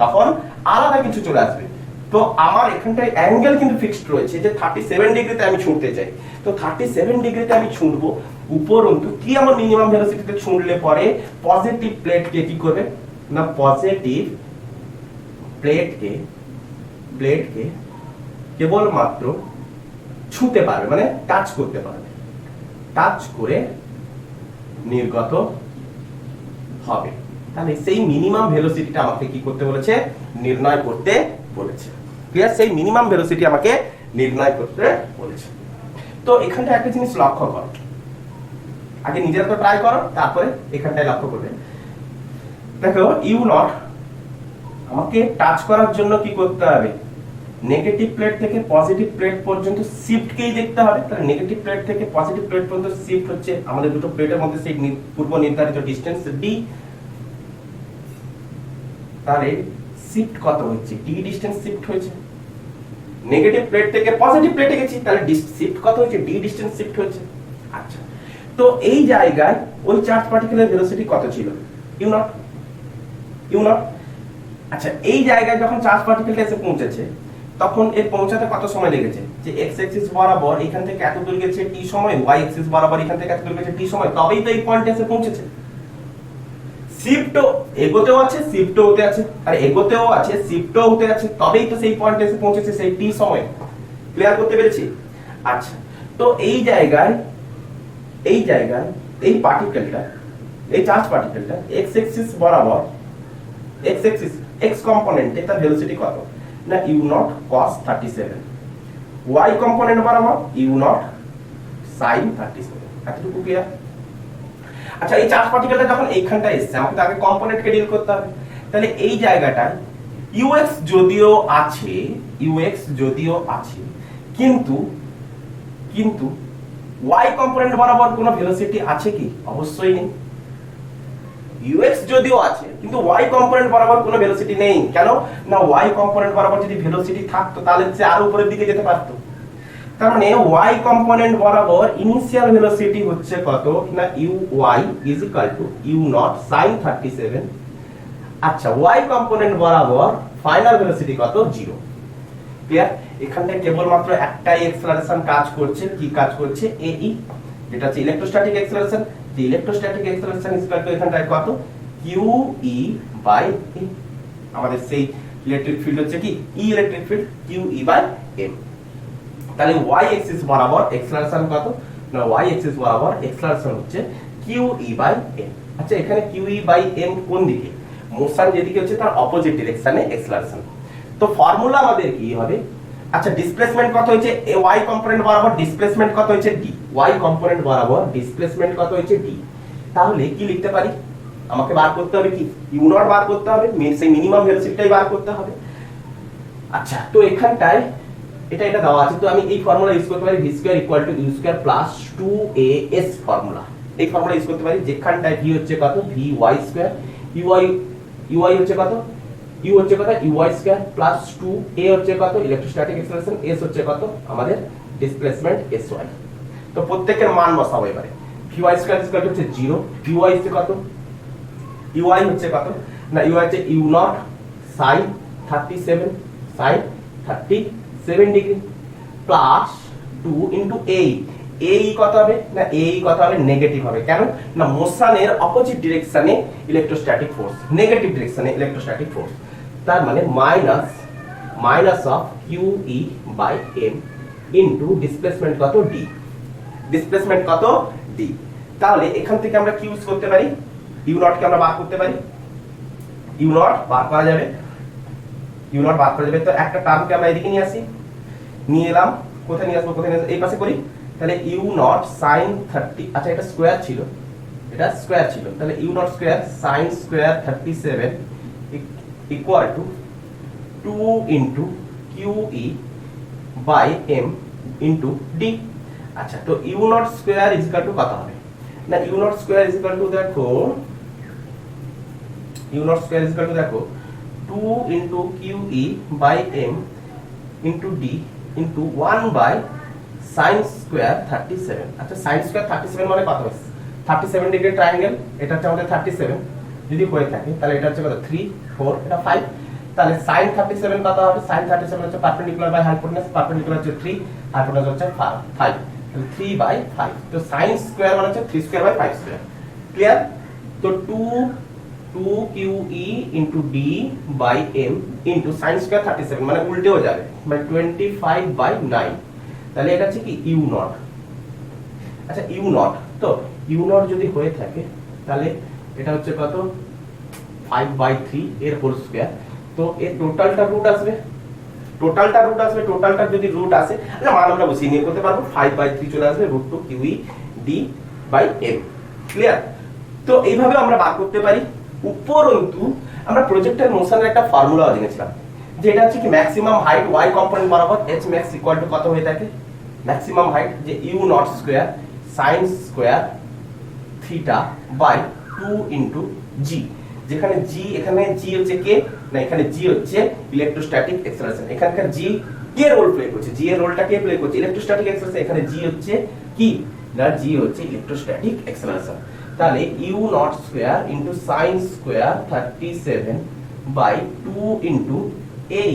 তখন আলাদা কিছু চলে আসবে। তো আমার এখানটায় অ্যাঙ্গেল কিন্তু ফিক্সড রয়েছে যে 37 ডিগ্রিতে আমি ছুঁড়তে চাই, তো 37 ডিগ্রিতে আমি ছুঁড়বো, উপরন্তু কি আমার মিনিমাম ভেলোসিটিতে ছুঁড়লে পরে পজিটিভ প্লেটকে কি করবে না, পজিটিভ প্লেটকে কেবলমাত্র ছুঁতে পারবে, মানে টাচ করতে পারবে, টাচ করে নির্গত হবে। তাহলে সেই মিনিমাম ভেলোসিটিটা আমাকে কি করতে বলেছে, নির্ণয় করতে বলেছে। ক্লিয়ার? সেই মিনিমাম ভেলোসিটি আমাকে নির্ণয় করতে বলেছে। তো এখানটা একটা জিনিস লক্ষ্য করো, আগে নিজেরা তো ট্রাই করো, তারপরে এখানটায় লক্ষ্য করবে। দেখো, ইউ নট আমাকে টাচ করার জন্য কি করতে হবে, নেগেটিভ প্লেট থেকে পজিটিভ প্লেট পর্যন্ত শিফটকেই দেখতে হবে। তাহলে নেগেটিভ প্লেট থেকে পজিটিভ প্লেট পর্যন্ত শিফট হচ্ছে আমাদের দুটো প্লেটের মধ্যে সেই পূর্ব নির্ধারিত ডিসটেন্স ডি। তাহলে শিফট কত হচ্ছে, ডি ডিসটেন্স শিফট হয়েছে। নেগেটিভ প্লেট থেকে পজিটিভ প্লেটে গেছি, তাহলে শিফট কত হয়েছে, ডি ডিসটেন্স শিফট হয়েছে। আচ্ছা, তো এই জায়গায় ওই চার্জ পার্টিকেলের ভেলোসিটি কত ছিল, ইউ নট। আচ্ছা, এই জায়গায় যখন চার্জ পার্টিকেলটা এসে পৌঁছেছে তখন এর পৌঁছাতে কত সময় লেগেছে, যে এক্স অ্যাক্সিস বরাবর এখান থেকে এত দূর গেছে টি সময়, ওয়াই অ্যাক্সিস বরাবর এখান থেকে এত দূর গেছে টি সময়, তবেই তো এই পয়েন্টে এসে পৌঁছেছে। শিফটও এগোতেও আছে, শিফটও হতে আছে, আর এগোতেও আছে, শিফটও হতে আছে, তবেই তো সেই পয়েন্টে এসে পৌঁছেছে সেই টি সময়। ক্লিয়ার করতে পেরেছি? আচ্ছা, তো এই জায়গায় এই পার্টিকেলটা, এই চার্জ পার্টিকেলটা এক্স অ্যাক্সিস বরাবর, এক্স অ্যাক্সিস এক্স কম্পোনেন্টে তার ভেলোসিটি কত না, u nought cos 37, y component বরাবর ইউ নট sin 37। এতটুকু ক্লিয়ার? আচ্ছা, এই চার্জ পার্টিকেলটা যখন এইখানটা এসেছে, আমাকে তো আগে কম্পোনেন্টকে ডিল করতে হবে। তাহলে এই জায়গাটায় ইউএক্স যদিও আছে, কিন্তু ওয়াই কম্পোনেন্ট বরাবর কোনো ভেলোসিটি আছে কি, অবশ্যই নেই। ইউএক্স যদিও আছে কিন্তু ওয়াই কম্পোনেন্ট বরাবর কোনো ভেলোসিটি নেই। কেন না, ওয়াই কম্পোনেন্ট বরাবর যদি ভেলোসিটি থাকতো তাহলে সে আরো উপরের দিকে যেতে পারতো। তার মানে ওয়াই কম্পোনেন্ট বরাবর ইনিশিয়াল ভেলোসিটি হচ্ছে কত না, u y is equal to u nought sin 37। আচ্ছা, ওয়াই কম্পোনেন্ট বরাবর ফাইনাল ভেলোসিটি কত, 0। ক্লিয়ার? এখানটায় কেবলমাত্র একটাই অ্যাক্সেলারেশন কাজ করছে, কি কাজ করছে, এই যেটা হচ্ছে ইলেকট্রোস্ট্যাটিক অ্যাক্সেলারেশন। যে electrostatic acceleration is equal two এখানটায় কত, QE বাই M। আমাদের সেই ইলেকট্রিক ফিল্ড হচ্ছে কি, E electric field, QE by M। তাহলে y অ্যাক্সিস বরাবর অ্যাক্সেলারেশন কত না, y অ্যাক্সিস বরাবর অ্যাক্সেলারেশন হচ্ছে QE বাই M। আচ্ছা, এখানে QE বাই M কোন দিকে, মোশন যেদিকে হচ্ছে তার অপোজিট ডিরেকশনে অ্যাক্সেলারেশন। তো ফর্মুলা আমাদের কি হবে আচ্ছা ডিসপ্লেসমেন্ট কত হয়েছে y কম্পোনেন্ট বরাবর, ডিসপ্লেসমেন্ট কত হয়েছে d, y কম্পোনেন্ট বরাবর ডিসপ্লেসমেন্ট কত হয়েছে d। তাহলে কি লিখতে পারি, আমাকে বার করতে হবে কি u নট বার করতে হবে, সেই মিনিমাম ভেলোসিটিটাই বার করতে হবে। আচ্ছা তো এখানটায় এটা দেওয়া আছে, তো আমি এই ফর্মুলা ইউজ করতে পারি v square equal to u square plus 2as formula, এই ফর্মুলা ইউজ করতে পারি, যেখানটায় v হচ্ছে কত vy স্কয়ার, uy হচ্ছে কত, u হচ্ছে কত uy স্কয়ার প্লাস 2a হচ্ছে কত ইলেকট্রোস্ট্যাটিক অ্যাক্সিলারেশন, s হচ্ছে কত আমাদের ডিসপ্লেসমেন্ট sy। তো প্রত্যেকের মান বসাবো এবারে, vy স্কয়ার ইকুয়াল হচ্ছে 0, uy হচ্ছে কত, uy হচ্ছে কত না uy হচ্ছে u not sin 37 sin 37 degree plus 2 into a, a কত হবে না a কত হবে নেগেটিভ হবে, কেন না মোশনের অপোজিট ডিরেকশনে ইলেকট্রোস্ট্যাটিক ফোর্স, নেগেটিভ ডিরেকশনে ইলেকট্রোস্ট্যাটিক ফোর্স, তার মানে minus of qe by m into displacement কত d, ডিসপ্লেসমেন্ট কত d। তাহলে এখান থেকে আমরা কি ইউজ করতে পারি, u নট কে আমরা বার করতে পারি, u নট বার করা যাবে, u নট বার করা যাবে। তো একটা টার্মকে আমরা এদিকে নিয়ে আসি, নিয়ে এলাম, কোথায় নিয়ে আসবো, এই পাশে করি, তাহলে u নট sin 30, আচ্ছা এটা স্কয়ার ছিল, এটা স্কয়ার ছিল, তাহলে u nought square sin square 37 equal to 2 into qe by m into d। আচ্ছা তো u nought square is equal to কত হবে না u nought square is equal to দেখো, u nought square is equal to দেখো 2 into qe by m into d into 1 by sin square 37। আচ্ছা sin স্কয়ার 37 মানে কত হবে, 37 ডিগ্রি ট্রায়াঙ্গেল, এটা হচ্ছে আমাদের 37 যদি হয়ে থাকে, তাহলে এটা হচ্ছে কত 3 4 এটা 5, তাহলে sin 37 কত হবে, sin 37 হচ্ছে পারপেন্ডিকুলার বাই হাইপোটেনাস, পারপেন্ডিকুলার হচ্ছে 3, হাইপোটেনাস হচ্ছে 5, তাহলে 3 বাই 5, তো sin স্কয়ার মানে হচ্ছে 3 স্কয়ার বাই 5 স্কয়ার, ক্লিয়ার। তো 2qe into d by m into sin square 37 মানে উল্টেও যাবে, মানে 25 বাই 9, তাহলে এটা হচ্ছে কি u নট। আচ্ছা u নট, তো u নট যদি হয়ে থাকে তাহলে এটা হচ্ছে কত 5 বাই 3 এর হোল স্কয়ার, তো এর টোটালটা রুট আসবে, টোটালটা যদি রুট আসে, আচ্ছা মান আমরা বসিয়ে নিয়ে করতে পারবো, 5 বাই 3 চলে আসবে √2 qe d by m, clear. তো এইভাবে আমরা বার করতে পারি। উপরন্তু আমরা প্রজেক্টের মোশনের একটা ফর্মুলা জেনেছিলাম, যেটা হচ্ছে কি ম্যাক্সিমাম হাইট y কম্পোনেন্ট বরাবর h max ইকুয়াল টু কত হয়ে থাকে, ম্যাক্সিমাম হাইট যে u nought square sin square theta by 2 into g, যেখানে g, এখানে g হচ্ছে কে না এখানে g হচ্ছে ইলেকট্রোস্ট্যাটিক অ্যাক্সিলারেশন, এখানকার g কে রোল প্লে করছে, g এর রোলটা কে প্লে করছে ইলেকট্রোস্ট্যাটিক অ্যাক্সিলারেশন, এখানে g হচ্ছে কি না g হচ্ছে ইলেকট্রোস্ট্যাটিক অ্যাক্সিলারেশন। তাহলে u nought square into sin square 37 by 2 into a,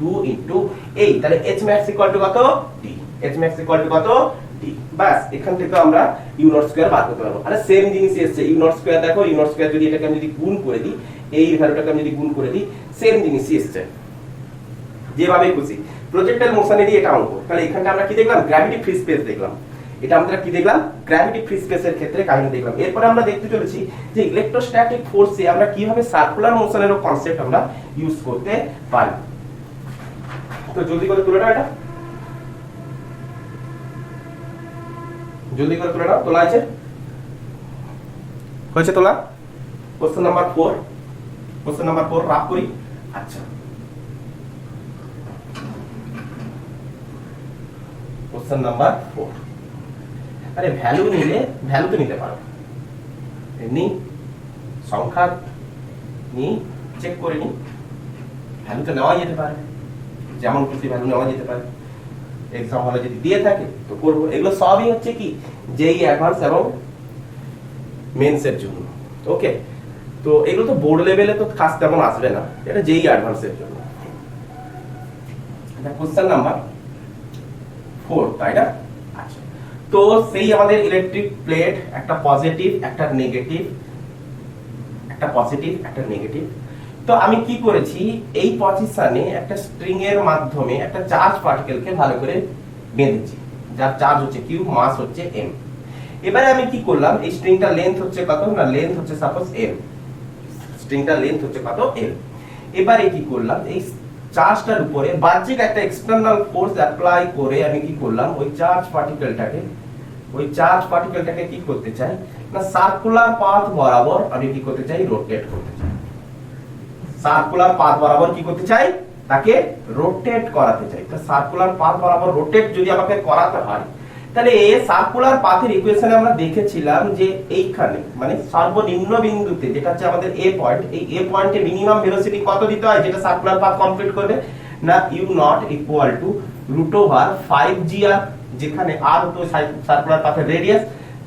2 into a, তাহলে h max ইকুয়াল টু কত d, h max equal to কত d, বাস এখান থেকে আমরা u নট স্কয়ার বার করতে পারবো। আরে সেম জিনিস এসেছে, u নট স্কয়ার দেখো, u নট স্কয়ার যদি এটাকে আমি যদি গুণ করে দিই, এই ভ্যালুটাকে আমি যদি গুণ করে দিই, সেম জিনিসই এসেছে, যেভাবে খুশি। প্রজেক্টাইল মোশনে দিয়ে এটা অঙ্ক, তাহলে এখানটা আমরা কি দেখলাম, গ্র্যাভিটি ফ্রি স্পেস দেখলাম, এটা আমরা কি দেখলাম, গ্র্যাভিটি ফ্রি স্পেসের ক্ষেত্রে কাহিনী দেখলাম। এরপরে আমরা দেখতে চলেছি যে ইলেকট্রোস্ট্যাটিক ফোর্সে আমরা কিভাবে সার্কুলার মোশনেরও কনসেপ্ট আমরা ইউজ করতে পারি। তো জলদি করে তুলে নাও, এটা জলদি করে তুলে নাও, তোলা আছে, হয়েছে তোলা। Question number 4, question number 4 rough করি। আচ্ছা কোশ্চেন নাম্বার 4, আরে ভ্যালু নিলে ভ্যালু তো নিতে পারো, এমনি সংখ্যা নিয়ে চেক করে নি, ভ্যালু তো নেওয়া যেতে পারে, যেমন খুশি ভ্যালু নেওয়া যেতে পারে, এক্সাম হলে যদি দিয়ে থাকে তো করবো। এগুলো সবই হচ্ছে কি যেই অ্যাডভান্স এবং মেন্সের জন্য, ওকে। তো এগুলো তো বোর্ড লেভেলে তো খাস তেমন আসবে না, এটা যেই অ্যাডভান্সের জন্য। এটা কোশ্চেন নাম্বার 4, তাই না? আচ্ছা তো সেই আমাদের ইলেকট্রিক প্লেট, একটা পজিটিভ একটা নেগেটিভ, একটা পজিটিভ একটা নেগেটিভ। তো আমি কি করেছি, এই পজিশনে একটা স্ট্রিং এর মাধ্যমে একটা চার্জ পার্টিকেলকে ভালো করে বেঁধেছি, যার চার্জ হচ্ছে কিউ, মাস হচ্ছে m। এবারে আমি কি করলাম, এই স্ট্রিংটা লেন্থ হচ্ছে কত না, লেন্থ হচ্ছে সাপোজ m, স্ট্রিংটা লেন্থ হচ্ছে কত m। এবারে কি করলাম, এই চার্জটার উপরে বাহ্যিক একটা এক্সটার্নাল ফোর্স অ্যাপ্লাই করে আমি কি করলাম, ওই চার্জ পার্টিকেলটাকে কি করতে চাই না, সার্কুলার পাথ বরাবর আমি কি করতে চাই, রোটেট করতে চাই। সার্কুলার পাথ বরাবর কি করতে চাই, তাকে রোটেট করাতে চাই। তো সার্কুলার পাথ বরাবর রোটেট যদি আমাকে করাতে হয়, তাহলে সার্কুলার পাথের ইকুয়েশনে আমরা দেখেছিলাম যে এইখানে মানে সর্বনিম্ন বিন্দুতে যেটা হচ্ছে আমাদের এ পয়েন্ট, এই এ পয়েন্টে মিনিমাম ভেলোসিটি কত দিতে হয় যেটা সার্কুলার পাথ কমপ্লিট করবে না, u naught equal two √5gr, যেখানে আর হতো সার্কুলার পাথের রেডিয়াস,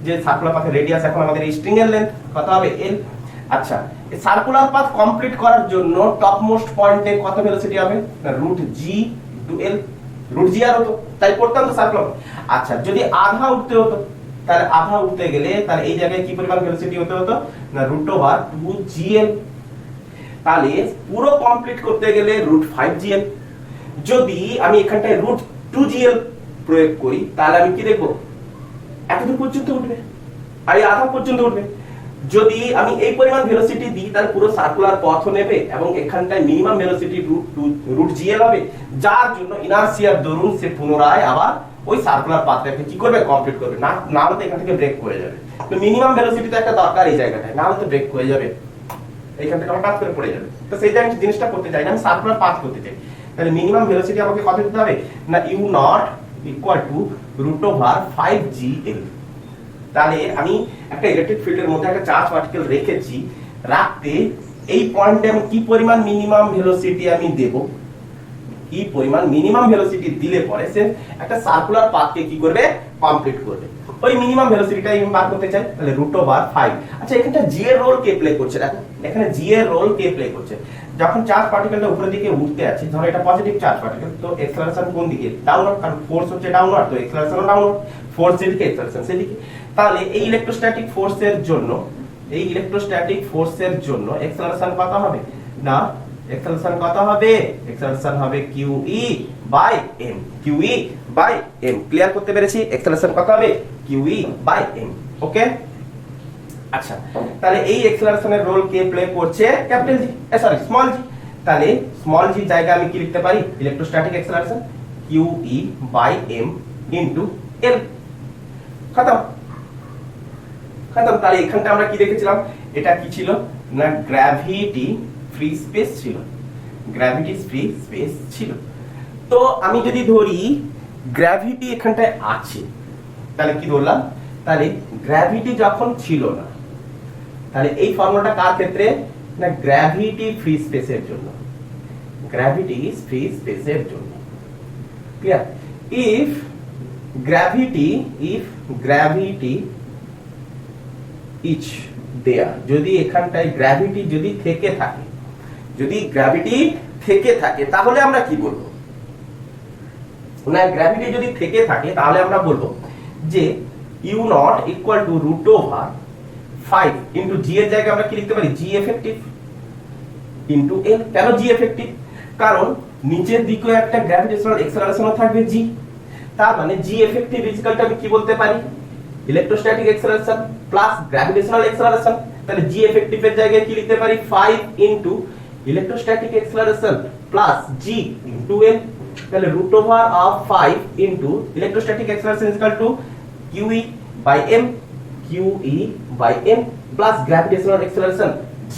যে সার্কুলার পাথের রেডিয়াস এখন আমাদের স্ট্রিং এর লেন্থ কত হবে l। আচ্ছা, এই সার্কুলার পাথ কমপ্লিট করার জন্য টপ মোস্ট পয়েন্টে কত ভেলোসিটি হবে না, √g/l, √gr হতো, তাই পড়তাম তো সার্কুলার। আচ্ছা, যদি আধা উঠতে হতো, তাহলে আধা উঠতে গেলে তাহলে এই জায়গায় কি পরিমাণ ভেলোসিটি হতে হতো না, √2gl। তাহলে পুরো কমপ্লিট করতে গেলে √5gl। যদি আমি এখানটায় √2gl প্রয়োগ করি, তাহলে আমি কি দেখবো, এতদূর পর্যন্ত উঠবে আর এই আধা পর্যন্ত উঠবে। যদি আমি এই পরিমাণ ভেলোসিটি দিই, তাহলে পুরো সার্কুলার পথও নেবে এবং এখানটায় মিনিমাম ভেলোসিটি √gl হবে, যার জন্য ইনার্সিয়ার দরুন সে পুনরায় আবার ওই সার্কুলার পাথটাকে কি করবে, কমপ্লিট করবে। না হলে এখান থেকে ব্রেক করে যাবে। তো মিনিমাম ভেলোসিটি তো একটা দরকার এই জায়গাটায়, না হলে তো ব্রেক করে যাবে, এইখান থেকে আমার কাজ করে পড়ে যাবে। তো সেই জিনিসটা করতে চাই না, আমি সার্কুলার পাথ করতে চাই। তাহলে মিনিমাম ভেলোসিটি আমাকে কত দিতে হবে না, u naught equal two √5gl। তাহলে আমি একটা ইলেকট্রিক ফিল্ডের মধ্যে একটা চার্জ পার্টিকেল রেখেছি, রাখতে এই পয়েন্টে আমি কি পরিমাণ মিনিমাম ভেলোসিটি আমি দেব, কি পরিমাণ মিনিমাম ভেলোসিটি দিলে পরে সে একটা সার্কুলার পাথকে কি করবে, কমপ্লিট করবে। ওই মিনিমাম ভেলোসিটিটা আমি বার করতে চাই, তাহলে √5। আচ্ছা, এখানটা জি এর রোল কে প্লে করছে, দেখো এখানে জি এর রোল কে প্লে করছে। যখন চার্জ পার্টিকেলটা উপরের দিকে উঠতে আছে, ধরো এটা পজিটিভ চার্জ পার্টিকেল, তো এক্সেলারেশন কোন দিকে, ডাউনওয়ার্ড, কারণ ফোর্স হচ্ছে ডাউনওয়ার্ড, তো এক্সেলারেশনও ডাউনওয়ার্ড, ফোর্স যেদিকে এক্সেলারেশন সেদিকে। তাহলে এই ইলেকট্রোস্ট্যাটিক ফোর্সের জন্য এক্সেলারেশন কত হবে না, এক্সেলারেশন কত হবে, এক্সেলারেশন হবে QE/m, QE/m। ক্লিয়ার করতে পেরেছি, এক্সেলারেশন কত হবে QE/m। ওকে, আচ্ছা, তাহলে এই এক্সেলারেশনের রোল কে প্লে করছে, ক্যাপিটাল জি, স্মল জি। তাহলে স্মল জি জায়গায় আমি কি লিখতে পারি, electrostatic acceleration QE/m into l। খতম। তাহলে এখানটা আমরা কি দেখেছিলাম, এটা কি ছিল না, গ্র্যাভিটি ফ্রি স্পেস ছিল। তো আমি যদি ধরি গ্র্যাভিটি এখানটায় আছে, তাহলে কি ধরলাম, তাহলে গ্র্যাভিটি যখন ছিল না, তাহলে এই ফর্মুলাটা কার ক্ষেত্রে না, গ্র্যাভিটি ফ্রি স্পেসের জন্য, clear. If gravity is there, যদি এখানটায় গ্র্যাভিটি যদি থেকে থাকে, তাহলে আমরা কি বলবো না, গ্র্যাভিটি যদি থেকে থাকে তাহলে আমরা বলবো যে u naught equal to √5 into g এর জায়গায় আমরা কি লিখতে পারি, জি এফেক্টিভ ইনটু এল। কেন জি এফেক্টিভ, কারণ নিচের দিকে একটা গ্র্যাভিটেশনাল এক্সেলারেশনও থাকবে জি, তার মানে জি এফেক্টিভ ইকুয়াল টু আমি কি বলতে পারি, electrostatic acceleration plus gravitational acceleration. তাহলে জি এফেক্টিভ এর জায়গায় কি লিখতে পারি, 5 ইনটু ইলেকট্রোস্ট্যাটিক এক্সেলারেশন প্লাস জি ইনটু এল। তাহলে √5 into electrostatic acceleration is equal two QE/m plus gravitational acceleration g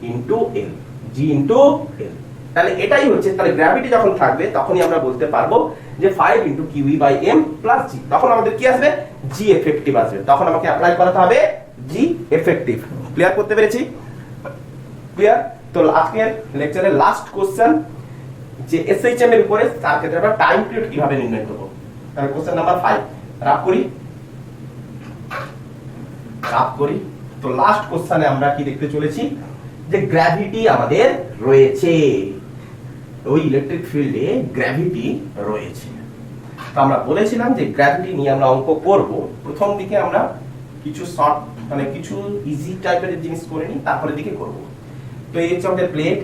into l। তাহলে এটাই হচ্ছে, তাহলে গ্র্যাভিটি যখন থাকবে তখনই আমরা বলতে পারবো যে 5 ইনটু QE/m প্লাস g, তখন আমাদের কি আসবে, g এফেক্টিভ আসবে, তখন আমাকে অ্যাপ্লাই করাতে হবে g এফেক্টিভ। ক্লিয়ার করতে পেরেছি, ক্লিয়ার। তো আজকের লেকচারের লাস্ট কোশ্চেন, যে SHM এর উপরে তার ক্ষেত্রে আমরা টাইম পিরিয়ড কিভাবে নির্ণয় করব। তাহলে কোশ্চেন নাম্বার 5 রাফ করি। তো লাস্ট কোশ্চেনে আমরা কি দেখতে চলেছি, যে গ্র্যাভিটি আমাদের রয়েছে, ওই ইলেকট্রিক ফিল্ডে গ্র্যাভিটি রয়েছে। তো আমরা বলেছিলাম যে গ্র্যাভিটি নিয়ে আমরা অঙ্ক করব। প্রথম দিকে আমরা কিছু শর্ট মানে কিছু ইজি টাইপের জিনিস করে নিই, তারপরে দিকে করব। তো এই হচ্ছে আমাদের প্লেট,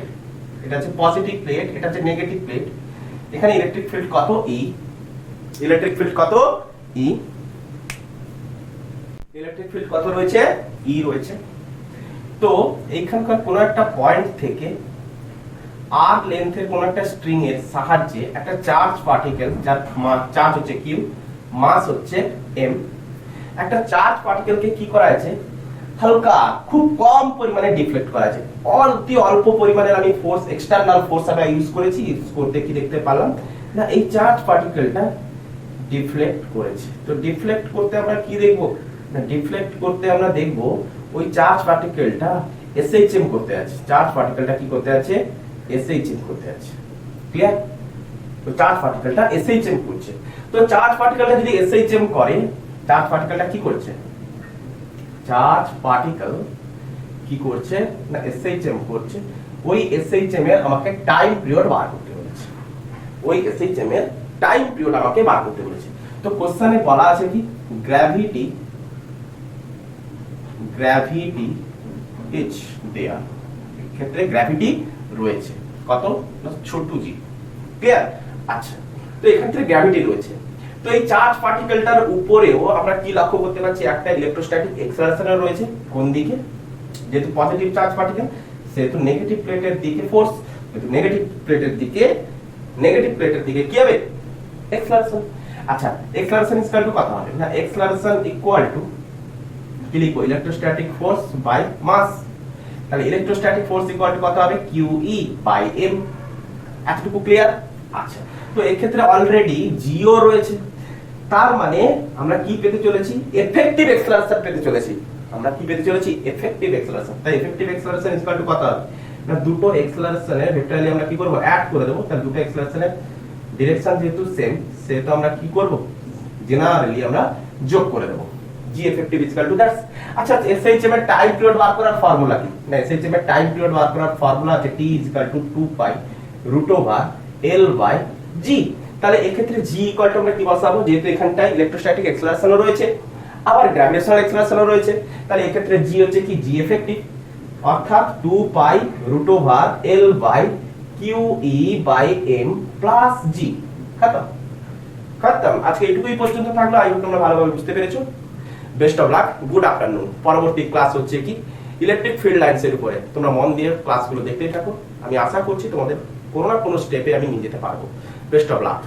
এটা হচ্ছে পজিটিভ প্লেট, এটা হচ্ছে নেগেটিভ প্লেট। এখানে ইলেকট্রিক ফিল্ড কত, E। ইলেকট্রিক ফিল্ড কত, E। ইলেকট্রিক ফিল্ড কত রয়েছে, E রয়েছে। তো এইখানকার কোনো একটা পয়েন্ট থেকে আর লেন্থের কোন একটা স্ট্রিং এর সাহায্যে একটা চার্জ পার্টিকেল, যার চার্জ হচ্ছে কিউ, মাস হচ্ছে এম, একটা চার্জ পার্টিকেলকে কি করা আছে, হালকা খুব কম পরিমাণে ডিফ্লেক্ট করা আছে। অতি অল্প পরিমাণের আমি ফোর্স, এক্সটার্নাল ফোর্স আমরা ইউজ করেছি। ইউজ করতে কি দেখতে পেলাম না, এই চার্জ পার্টিকেলটা ডিফ্লেক্ট করেছে। তো ডিফ্লেক্ট করতে আমরা কি দেখব না, ডিফ্লেক্ট করতে আমরা দেখব ওই চার্জ পার্টিকেলটা এসএইচএম করতে আছে। চার্জ পার্টিকেলটা কি করতে আছে, এসএইচএম করতে আছে। ক্লিয়ার? তো চার্জ পার্টিকেলটা এসএইচএম করছে। তো চার্জ পার্টিকেলটা যদি এসএইচএম করে, চার্জ পার্টিকেলটা কি করছে, চার্জ পার্টিকেল কি করছে না এসএইচএম করছে। ওই এসএইচএম এর আমাকে টাইম পিরিয়ড বার করতে বলেছে। ওই এসএইচএম এর টাইম পিরিয়ড আমাকে বার করতে বলেছে। তো কোশ্চেনে বলা আছে কি, গ্র্যাভিটি ইজ দেয়ার, ক্ষেত্রে গ্র্যাভিটি রয়েছে কত, ছোট জি। ক্লিয়ার? আচ্ছা, তো এক্ষেত্রে গ্র্যাভিটি রয়েছে। তো এই চার্জ পার্টিকেলটার উপরেও আমরা কি লক্ষ্য করতে পারছি, একটা ইলেকট্রোস্ট্যাটিক এক্সেলারেশন রয়েছে। কোন দিকে? যেহেতু পজিটিভ চার্জ পার্টিকেল সেহেতু নেগেটিভ প্লেটের দিকে ফোর্স, কিন্তু নেগেটিভ প্লেটের দিকে কি হবে, এক্সেলারেশন। আচ্ছা, এক্সেলারেশন ইকুয়াল টু কত হবে না, এক্সেলারেশন ইকুয়াল টু কি লিখবো, ইলেকট্রোস্ট্যাটিক ফোর্স বাই মাস। তাহলে ইলেকট্রোস্ট্যাটিক ফোর্স ইকুয়াল টু কত হবে, QE বাই M। এতটুকু ক্লিয়ার? আচ্ছা, তো এই ক্ষেত্রে অলরেডি জিও রয়েছে, তার মানে আমরা কি পেতে চলেছি, এফেক্টিভ এক্সেলারেশন পেতে চলেছি। আমরা কি পেতে চলেছি, এফেক্টিভ এক্সেলারেশন। তাই এফেক্টিভ এক্সেলারেশন ইকুয়াল টু কত হবে না, দুটো এক্সেলারেশনের ভেক্টরলি আমরা কি করব, অ্যাড করে দেব। তাহলে দুটো এক্সেলারেশনের ডিরেকশন যেহেতু সেম, সেহেতু আমরা কি করব, জেনারেলি আমরা যোগ করে দেব। জি এফেক্টিভ ইকুয়াল টু দ্যাটস। আচ্ছা, এসএইচএম এর টাইম পিরিয়ড বার করার ফর্মুলা কি না, এসএইচএম এর টাইম পিরিয়ড বার করার ফর্মুলা আছে T equal to 2 pi √L by G। তাহলে এই ক্ষেত্রে G ইকুয়াল টু আমরা কি বসাবো, যেহেতু এখানটায় ইলেকট্রোস্ট্যাটিক এক্সেলারেশনও রয়েছে, আবার গ্র্যাভিটেশনাল এক্সেলারেশনও রয়েছে। তাহলে এই ক্ষেত্রে G হচ্ছে কি, G এফেক্টিভ, অর্থাৎ 2 pi √L by QE by M plus G। খতম। আজকে এইটুকুই পর্যন্ত থাকলো। আই হোপ তোমরা ভালোভাবে বুঝতে পেরেছো। Best of luck, good afternoon. পরবর্তী ক্লাস হচ্ছে কি, ইলেকট্রিক ফিল্ড লাইনস এর উপরে। তোমরা মন দিয়ে ক্লাসগুলো দেখতেই থাকো। আমি আশা করছি তোমাদের কোনো না কোনো স্টেপে আমি নিয়ে যেতে পারবো। Best of luck.